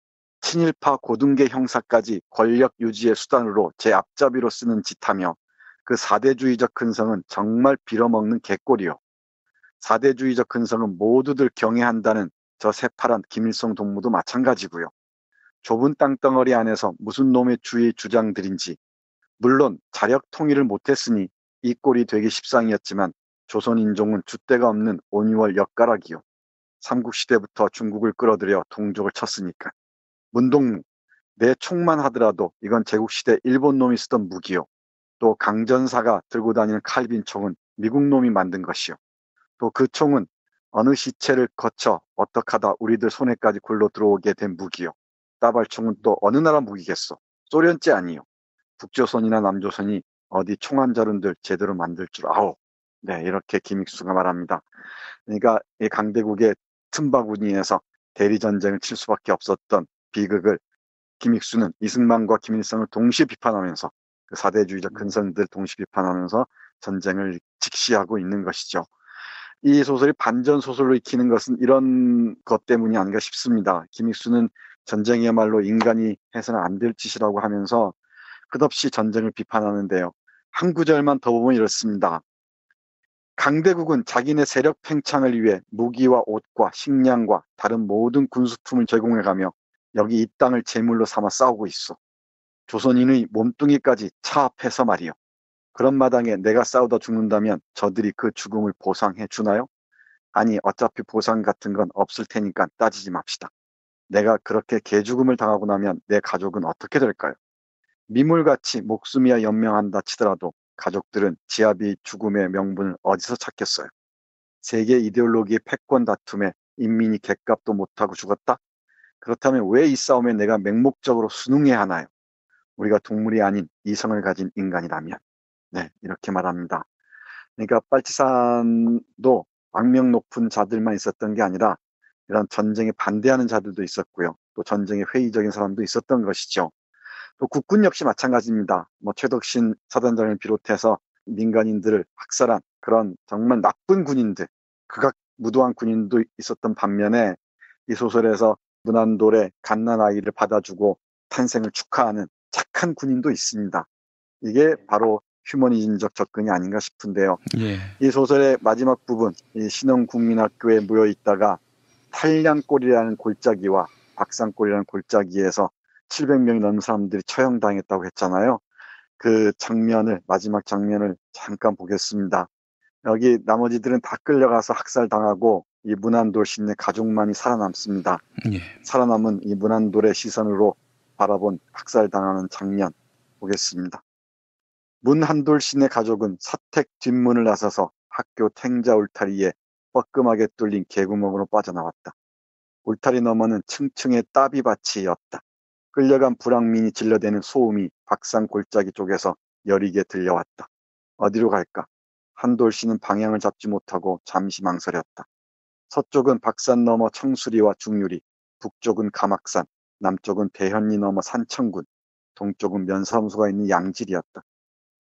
친일파 고등계 형사까지 권력 유지의 수단으로 제 앞잡이로 쓰는 짓하며 그 사대주의적 근성은 정말 빌어먹는 개꼴이요. 사대주의적 근성은 모두들 경애한다는 저 새파란 김일성 동무도 마찬가지고요. 좁은 땅덩어리 안에서 무슨 놈의 주의 주장들인지, 물론 자력 통일을 못했으니 이 꼴이 되기 십상이었지만 조선인종은 줏대가 없는 온유월 엿가락이요. 삼국시대부터 중국을 끌어들여 동족을 쳤으니까. 문동무, 내 총만 하더라도 이건 제국시대 일본 놈이 쓰던 무기요. 또 강전사가 들고 다니는 칼빈 총은 미국 놈이 만든 것이요. 또 그 총은 어느 시체를 거쳐 어떡하다 우리들 손에까지 굴러 들어오게 된 무기요. 따발총은 또 어느 나라 무기겠소? 소련제 아니요. 북조선이나 남조선이 어디 총한자룬들 제대로 만들 줄 아오. 네, 이렇게 김익수가 말합니다. 그러니까 이 강대국의 틈바구니에서 대리전쟁을 칠 수밖에 없었던 비극을 김익수는 이승만과 김일성을 동시에 비판하면서 그 사대주의적 근성들 동시에 비판하면서 전쟁을 직시하고 있는 것이죠. 이 소설이 반전 소설로 익히는 것은 이런 것 때문이 아닌가 싶습니다. 김익수는 전쟁이야말로 인간이 해서는 안 될 짓이라고 하면서 끝없이 전쟁을 비판하는데요. 한 구절만 더 보면 이렇습니다. 강대국은 자기네 세력 팽창을 위해 무기와 옷과 식량과 다른 모든 군수품을 제공해가며 여기 이 땅을 제물로 삼아 싸우고 있어. 조선인의 몸뚱이까지 차압해서 말이요. 그런 마당에 내가 싸우다 죽는다면 저들이 그 죽음을 보상해 주나요? 아니, 어차피 보상 같은 건 없을 테니까 따지지 맙시다. 내가 그렇게 개죽음을 당하고 나면 내 가족은 어떻게 될까요? 미물같이 목숨이야 연명한다 치더라도 가족들은 지아비 죽음의 명분을 어디서 찾겠어요? 세계 이데올로기의 패권 다툼에 인민이 갯값도 못하고 죽었다? 그렇다면 왜 이 싸움에 내가 맹목적으로 순응해야 하나요? 우리가 동물이 아닌 이성을 가진 인간이라면. 네, 이렇게 말합니다. 그러니까 빨치산도 악명 높은 자들만 있었던 게 아니라 이런 전쟁에 반대하는 자들도 있었고요. 또 전쟁에 회의적인 사람도 있었던 것이죠. 또 국군 역시 마찬가지입니다. 최덕신 사단장을 비롯해서 민간인들을 학살한 그런 정말 나쁜 군인들, 극악무도한 군인도 있었던 반면에 이 소설에서 문안돌의 갓난아이를 받아주고 탄생을 축하하는 착한 군인도 있습니다. 이게 바로 휴머니즘적 접근이 아닌가 싶은데요. 예. 이 소설의 마지막 부분, 이 신흥국민학교에 모여 있다가 탈량골이라는 골짜기와 박산골이라는 골짜기에서 700명이 넘는 사람들이 처형당했다고 했잖아요. 그 장면을, 마지막 장면을 잠깐 보겠습니다. 여기 나머지들은 다 끌려가서 학살당하고 이 문안돌 시인의 가족만이 살아남습니다. 예. 살아남은 이 문안돌의 시선으로 바라본 학살당하는 장면 보겠습니다. 문한돌 시인의 가족은 사택 뒷문을 나서서 학교 탱자 울타리에 뻐끔하게 뚫린 개구멍으로 빠져나왔다. 울타리 너머는 층층의 따비밭이었다. 끌려간 불황민이 질러대는 소음이 박산 골짜기 쪽에서 여리게 들려왔다. 어디로 갈까? 한돌 씨는 방향을 잡지 못하고 잠시 망설였다. 서쪽은 박산 너머 청수리와 중유리, 북쪽은 가막산, 남쪽은 대현리 너머 산청군, 동쪽은 면사무소가 있는 양질이었다.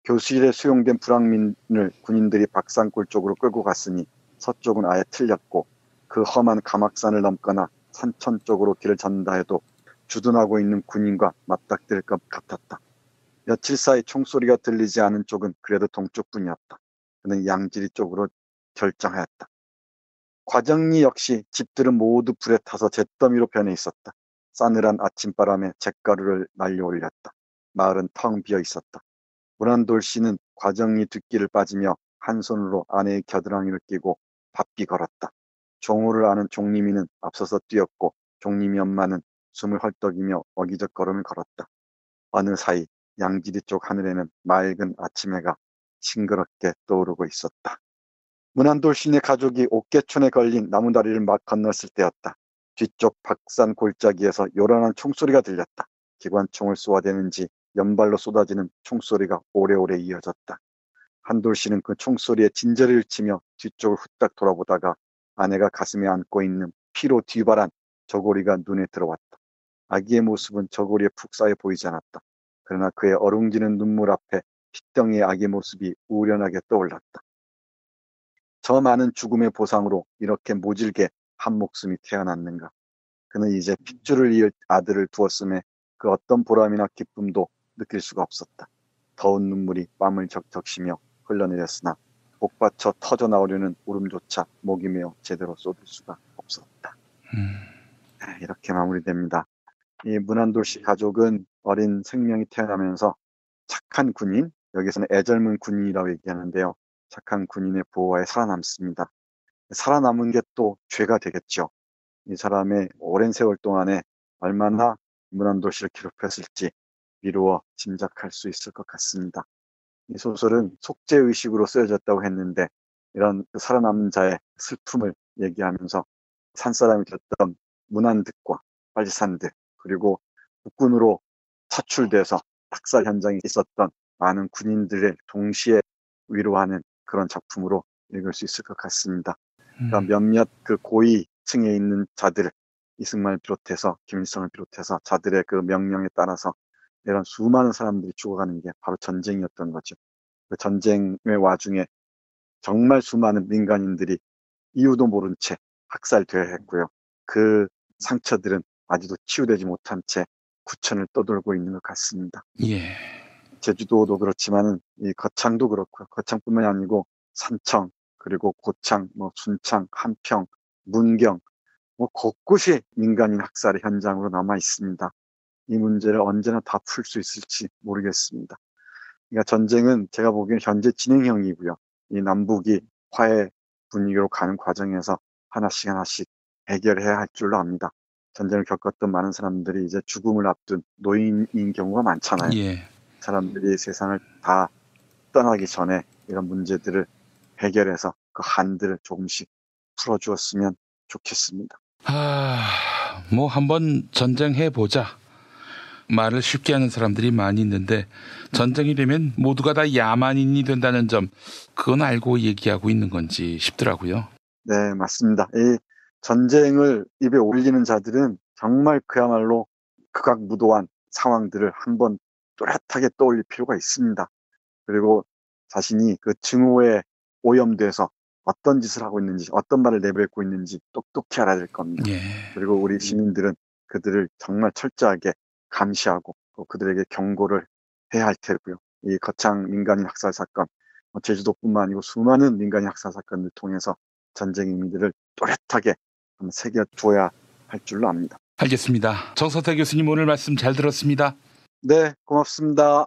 교실에 수용된 불황민을 군인들이 박산골 쪽으로 끌고 갔으니 서쪽은 아예 틀렸고 그 험한 가막산을 넘거나 산천 쪽으로 길을 찾는다 해도 주둔하고 있는 군인과 맞닥뜨릴 것 같았다. 며칠 사이 총소리가 들리지 않은 쪽은 그래도 동쪽뿐이었다. 그는 양지리 쪽으로 결정하였다. 과정리 역시 집들은 모두 불에 타서 잿더미로 변해 있었다. 싸늘한 아침바람에 잿가루를 날려올렸다. 마을은 텅 비어 있었다. 문안돌 씨는 과정리 뒷길을 빠지며 한 손으로 아내의 겨드랑이를 끼고 바삐 걸었다. 종호를 아는 종림이는 앞서서 뛰었고 종림이 엄마는 숨을 헐떡이며 어기적 걸음을 걸었다. 어느 사이 양지리 쪽 하늘에는 맑은 아침해가 싱그럽게 떠오르고 있었다. 문안돌 시인의 가족이 옥계촌에 걸린 나무다리를 막 건넜을 때였다. 뒤쪽 박산 골짜기에서 요란한 총소리가 들렸다. 기관총을 쏘아대는지 연발로 쏟아지는 총소리가 오래오래 이어졌다. 한돌 씨는 그 총소리에 진저리를 치며 뒤쪽을 후딱 돌아보다가 아내가 가슴에 안고 있는 피로 뒤바란 저고리가 눈에 들어왔다. 아기의 모습은 저고리에 푹 쌓여 보이지 않았다. 그러나 그의 어룽지는 눈물 앞에 핏덩이의 아기의 모습이 우연하게 떠올랐다. 저 많은 죽음의 보상으로 이렇게 모질게 한 목숨이 태어났는가. 그는 이제 핏줄을 이을 아들을 두었음에 그 어떤 보람이나 기쁨도 느낄 수가 없었다. 더운 눈물이 뺨을 적적시며 흘러내렸으나 복받쳐 터져나오려는 울음조차 목이 메어 제대로 쏟을 수가 없었다. 이렇게 마무리됩니다. 이 문안돌 씨 가족은 어린 생명이 태어나면서 착한 군인, 여기서는 애절문 군인이라고 얘기하는데요. 착한 군인의 보호하에 살아남습니다. 살아남은 게 또 죄가 되겠죠. 이 사람의 오랜 세월 동안에 얼마나 문안돌 씨를 괴롭혔을지 미루어 짐작할 수 있을 것 같습니다. 이 소설은 속죄의식으로 쓰여졌다고 했는데 이런 살아남은 자의 슬픔을 얘기하면서 산사람이 됐던 문안득과 빨지산들 그리고 국군으로 차출돼서 학살 현장에 있었던 많은 군인들을 동시에 위로하는 그런 작품으로 읽을 수 있을 것 같습니다. 그러니까 몇몇 그 고위층에 있는 자들, 이승만을 비롯해서 김일성을 비롯해서 자들의 그 명령에 따라서 이런 수많은 사람들이 죽어가는 게 바로 전쟁이었던 거죠. 그 전쟁의 와중에 정말 수많은 민간인들이 이유도 모른 채 학살되어야 했고요. 그 상처들은 아직도 치유되지 못한 채 구천을 떠돌고 있는 것 같습니다. 예. 제주도도 그렇지만은 이 거창도 그렇고요. 거창뿐만이 아니고 산청, 그리고 고창, 순창, 한평, 문경, 곳곳이 민간인 학살의 현장으로 남아 있습니다. 이 문제를 언제나 다 풀 수 있을지 모르겠습니다. 그러니까 전쟁은 제가 보기엔 현재 진행형이고요. 이 남북이 화해 분위기로 가는 과정에서 하나씩 해결해야 할 줄로 압니다. 전쟁을 겪었던 많은 사람들이 이제 죽음을 앞둔 노인인 경우가 많잖아요. 예. 사람들이 세상을 다 떠나기 전에 이런 문제들을 해결해서 그 한들을 조금씩 풀어주었으면 좋겠습니다. 한번 전쟁해보자. 말을 쉽게 하는 사람들이 많이 있는데 전쟁이 되면 모두가 다 야만인이 된다는 점, 그건 알고 얘기하고 있는 건지 싶더라고요. 네, 맞습니다. 이 전쟁을 입에 올리는 자들은 정말 그야말로 극악무도한 상황들을 한번 또렷하게 떠올릴 필요가 있습니다. 그리고 자신이 그 증오에 오염돼서 어떤 짓을 하고 있는지, 어떤 말을 내뱉고 있는지 똑똑히 알아야 될 겁니다. 그리고 우리 시민들은 그들을 정말 철저하게 감시하고 또 그들에게 경고를 해야 할 테고요. 이 거창 민간인 학살 사건, 제주도뿐만 아니고 수많은 민간인 학살 사건을 통해서 전쟁 의미들을 또렷하게 새겨줘야 할 줄로 압니다. 알겠습니다. 정서태 교수님 오늘 말씀 잘 들었습니다. 네, 고맙습니다.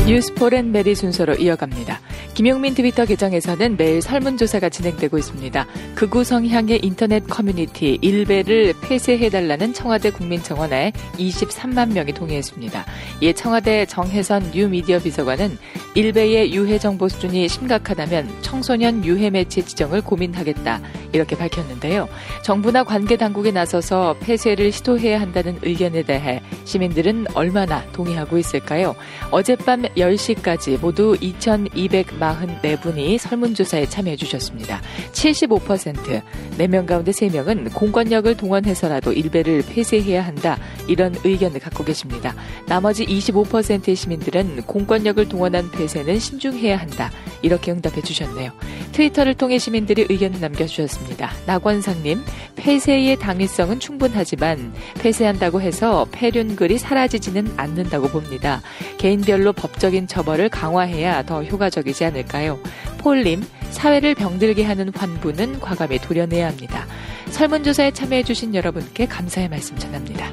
뉴스포렌 메리 순서로 이어갑니다. 김용민 트위터 계정에서는 매일 설문조사가 진행되고 있습니다. 극우 성향의 인터넷 커뮤니티 일베를 폐쇄해달라는 청와대 국민청원에 23만 명이 동의했습니다. 이에 청와대 정혜선 뉴미디어 비서관은 일베의 유해 정보 수준이 심각하다면 청소년 유해 매체 지정을 고민하겠다 이렇게 밝혔는데요. 정부나 관계 당국에 나서서 폐쇄를 시도해야 한다는 의견에 대해 시민들은 얼마나 동의하고 있을까요? 어젯밤 10시까지 모두 2,244분이 설문조사에 참여해 주셨습니다. 75%, 4명 가운데 3명은 공권력을 동원해서라도 일베를 폐쇄해야 한다 이런 의견을 갖고 계십니다. 나머지 25%의 시민들은 공권력을 동원한 폐쇄는 신중해야 한다 이렇게 응답해 주셨네요. 트위터를 통해 시민들이 의견을 남겨주셨습니다. 나권상님, 폐쇄의 당위성은 충분하지만 폐쇄한다고 해서 폐륜글이 사라지지는 않는다고 봅니다. 개인별로 법적인 처벌을 강화해야 더 효과적이지 않을까요? 폴님, 사회를 병들게 하는 환부는 과감히 도려내야 합니다. 설문조사에 참여해 주신 여러분께 감사의 말씀 전합니다.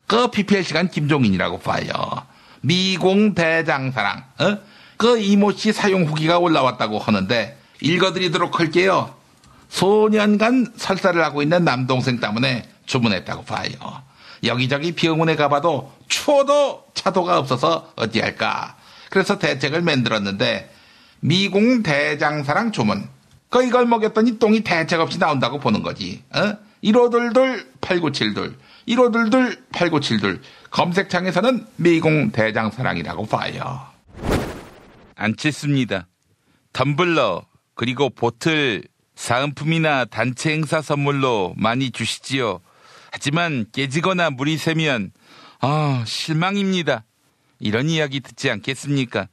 그 PPL 시간 김종인이라고 봐요. 미공 대장사랑. 그 이모씨 사용 후기가 올라왔다고 하는데 읽어드리도록 할게요. 소년간 설사를 하고 있는 남동생 때문에 주문했다고 봐요. 여기저기 병원에 가봐도 추워도 차도가 없어서 어찌할까. 그래서 대책을 만들었는데 미공 대장사랑 주문. 이걸 먹였더니 똥이 대책 없이 나온다고 보는 거지. 1522-8972 1522-8972 검색창에서는 미공 대장사랑이라고 봐요. 안치습니다. 텀블러 그리고 보틀 사은품이나 단체 행사 선물로 많이 주시지요. 하지만 깨지거나 물이 새면 실망입니다. 이런 이야기 듣지 않겠습니까?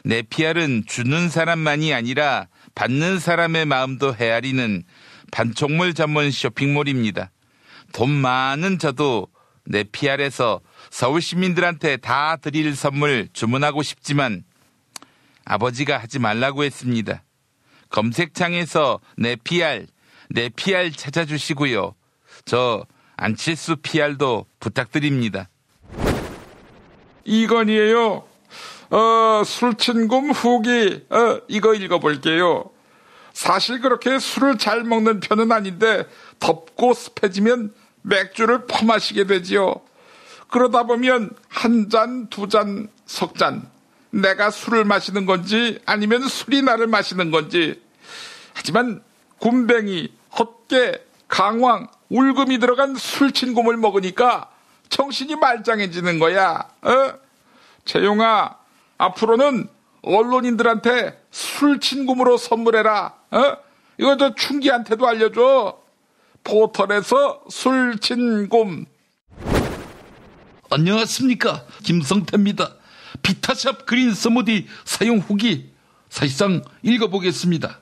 내 PR은 주는 사람만이 아니라 받는 사람의 마음도 헤아리는 반촉물 전문 쇼핑몰입니다. 돈 많은 저도 내 PR에서 서울 시민들한테 다 드릴 선물 주문하고 싶지만 아버지가 하지 말라고 했습니다. 검색창에서 내 PR 찾아주시고요. 저 안칠수 PR도 부탁드립니다. 이건이에요. 술친금 후기 이거 읽어볼게요. 사실 그렇게 술을 잘 먹는 편은 아닌데 덥고 습해지면 맥주를 퍼마시게 되지요. 그러다 보면 한 잔, 두 잔, 석 잔. 내가 술을 마시는 건지 아니면 술이 나를 마시는 건지. 하지만 굼벵이, 헛개, 강황, 울금이 들어간 술친굼을 먹으니까 정신이 말짱해지는 거야. 재용아, 앞으로는 언론인들한테 술친굼으로 선물해라. 이거 저 충기한테도 알려줘. 포털에서 술친굼. 안녕하십니까, 김성태입니다. 비타샵 그린 스무디 사용 후기 사실상 읽어보겠습니다.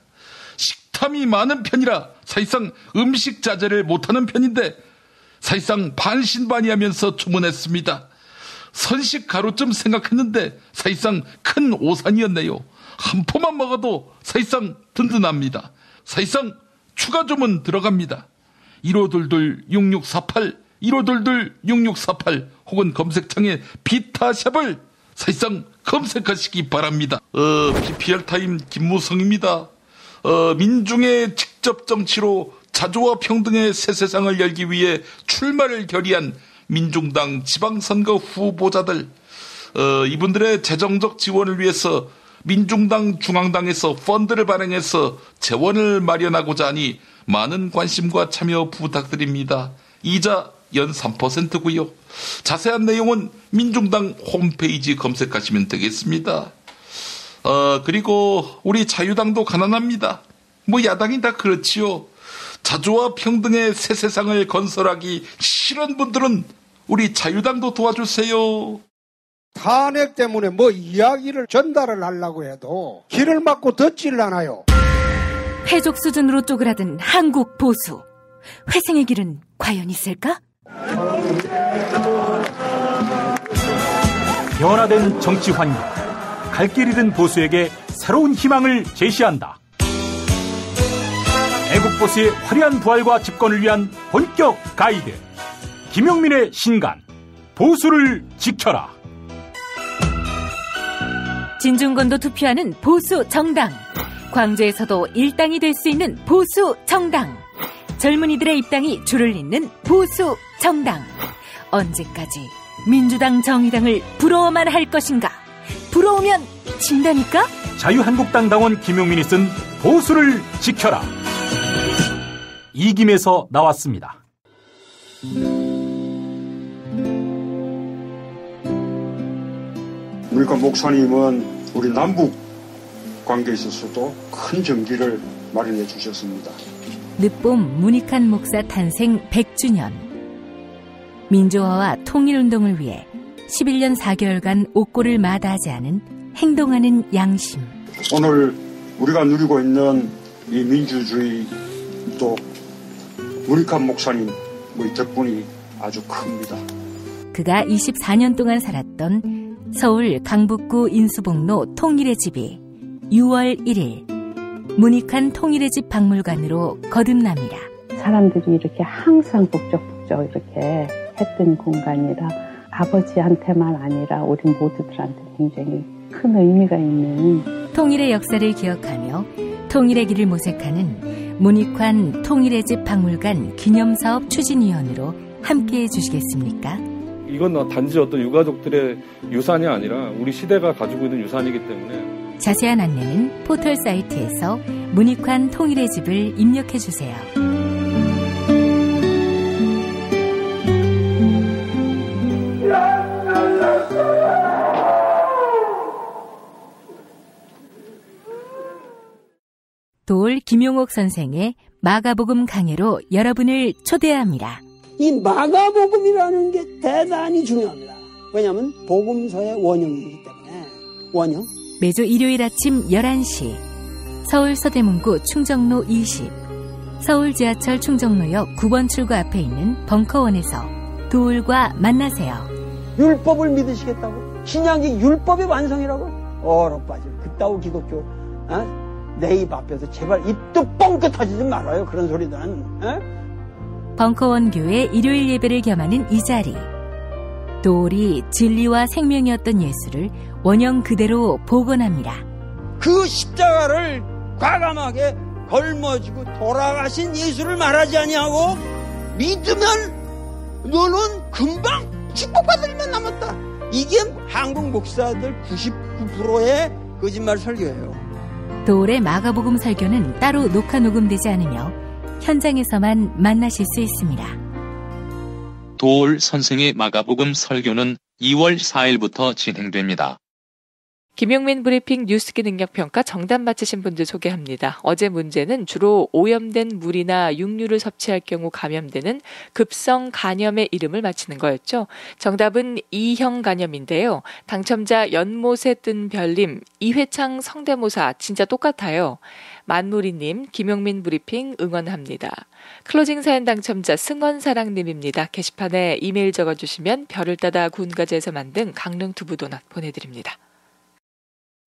식탐이 많은 편이라 사실상 음식 자제를 못하는 편인데 사실상 반신반의하면서 주문했습니다. 선식 가루쯤 생각했는데 사실상 큰 오산이었네요. 한 포만 먹어도 사실상 든든합니다. 사실상 추가 주문 들어갑니다. 1522-6648 1522-6648 혹은 검색창에 비타샵을 사실상 검색하시기 바랍니다. PPR 타임 김무성입니다. 민중의 직접 정치로 자주와 평등의 새 세상을 열기 위해 출마를 결의한 민중당 지방선거 후보자들, 이분들의 재정적 지원을 위해서 민중당 중앙당에서 펀드를 발행해서 재원을 마련하고자 하니 많은 관심과 참여 부탁드립니다. 이자 연 3%고요. 자세한 내용은 민중당 홈페이지 검색하시면 되겠습니다. 그리고 우리 자유당도 가난합니다. 뭐 야당이 다 그렇지요. 자주와 평등의 새 세상을 건설하기 싫은 분들은 우리 자유당도 도와주세요. 탄핵 때문에 뭐 이야기를 전달을 하려고 해도 길을 막고 듣질 않아요. 패족 수준으로 쪼그라든 한국 보수. 회생의 길은 과연 있을까? 변화된 정치 환경, 갈 길 잃은 보수에게 새로운 희망을 제시한다. 애국 보수의 화려한 부활과 집권을 위한 본격 가이드, 김용민의 신간, 보수를 지켜라. 진중권도 투표하는 보수 정당. 광주에서도 일당이 될 수 있는 보수 정당. 젊은이들의 입당이 줄을 잇는 보수 정당. 언제까지 민주당 정의당을 부러워만 할 것인가? 부러우면 진다니까? 자유한국당 당원 김용민이 쓴 보수를 지켜라. 이김에서 나왔습니다. 우리가 목사님은 우리 남북 관계에 있어서도 큰 정기를 마련해 주셨습니다. 늦봄 문익환 목사 탄생 100주년. 민주화와 통일운동을 위해 11년 4개월간 옥고를 마다하지 않은 행동하는 양심. 오늘 우리가 누리고 있는 이 민주주의 또 문익환 목사님 이 덕분이 아주 큽니다. 그가 24년 동안 살았던 서울 강북구 인수복로 통일의 집이 6월 1일 문익환 통일의 집 박물관으로 거듭납니다. 사람들이 이렇게 항상 북적북적 이렇게 했던 공간이라 아버지한테만 아니라 우리 모두들한테 굉장히 큰 의미가 있는 통일의 역사를 기억하며 통일의 길을 모색하는 문익환 통일의 집 박물관 기념사업 추진위원으로 함께해 주시겠습니까? 이건 단지 어떤 유가족들의 유산이 아니라 우리 시대가 가지고 있는 유산이기 때문에 자세한 안내는 포털 사이트에서 문익환 통일의 집을 입력해 주세요. 도올 김용옥 선생의 마가복음 강해로 여러분을 초대합니다. 이 마가복음이라는 게 대단히 중요합니다. 왜냐하면 복음서의 원형이기 때문에. 원형. 매주 일요일 아침 11시 서울 서대문구 충정로 20 서울 지하철 충정로역 9번 출구 앞에 있는 벙커원에서 도울과 만나세요. 율법을 믿으시겠다고? 신약이 율법의 완성이라고? 얼어빠질 그따구 기독교 내 입 앞에서 제발 입도 뻥끗 터지지 말아요. 그런 소리들은. 벙커원 교회 일요일 예배를 겸하는 이 자리. 도울이 진리와 생명이었던 예수를 원형 그대로 복원합니다. 그 십자가를 과감하게 걸머지고 돌아가신 예수를 말하지 아니하고 믿으면 너는 금방 축복받을 일만 남았다. 이게 한국 목사들 99%의 거짓말 설교예요. 도울의 마가복음 설교는 따로 녹화 녹음되지 않으며 현장에서만 만나실 수 있습니다. 도울 선생의 마가복음 설교는 2월 4일부터 진행됩니다. 김용민 브리핑 뉴스기 능력평가 정답 맞히신 분들 소개합니다. 어제 문제는 주로 오염된 물이나 육류를 섭취할 경우 감염되는 급성 간염의 이름을 맞히는 거였죠. 정답은 E형 간염인데요. 당첨자 연못에 뜬 별님, 이회창 성대모사 진짜 똑같아요. 만무리님, 김용민 브리핑 응원합니다. 클로징 사연 당첨자 승원사랑님입니다. 게시판에 이메일 적어주시면 별을 따다 군가제에서 만든 강릉 두부도넛 보내드립니다.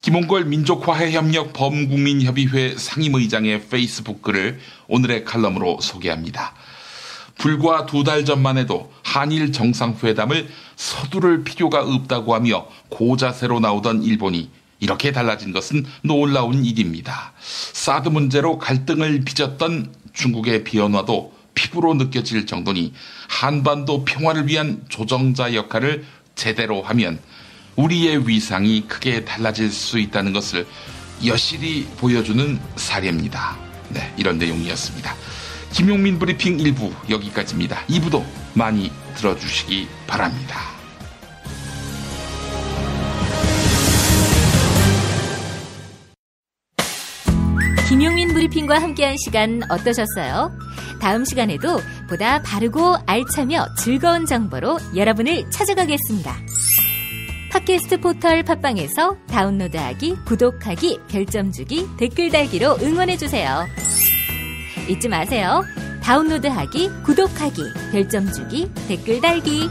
김홍걸 민족화해협력 범국민협의회 상임의장의 페이스북 글을 오늘의 칼럼으로 소개합니다. 불과 2달 전만 해도 한일 정상회담을 서두를 필요가 없다고 하며 고자세로 나오던 일본이 이렇게 달라진 것은 놀라운 일입니다. 사드 문제로 갈등을 빚었던 중국의 비언화도 피부로 느껴질 정도니 한반도 평화를 위한 조정자 역할을 제대로 하면 우리의 위상이 크게 달라질 수 있다는 것을 여실히 보여주는 사례입니다. 네, 이런 내용이었습니다. 김용민 브리핑 1부 여기까지입니다. 2부도 많이 들어주시기 바랍니다. 김용민 브리핑과 함께한 시간 어떠셨어요? 다음 시간에도 보다 바르고 알차며 즐거운 정보로 여러분을 찾아가겠습니다. 팟캐스트 포털 팟빵에서 다운로드하기, 구독하기, 별점 주기, 댓글 달기로 응원해주세요. 잊지 마세요. 다운로드하기, 구독하기, 별점 주기, 댓글 달기.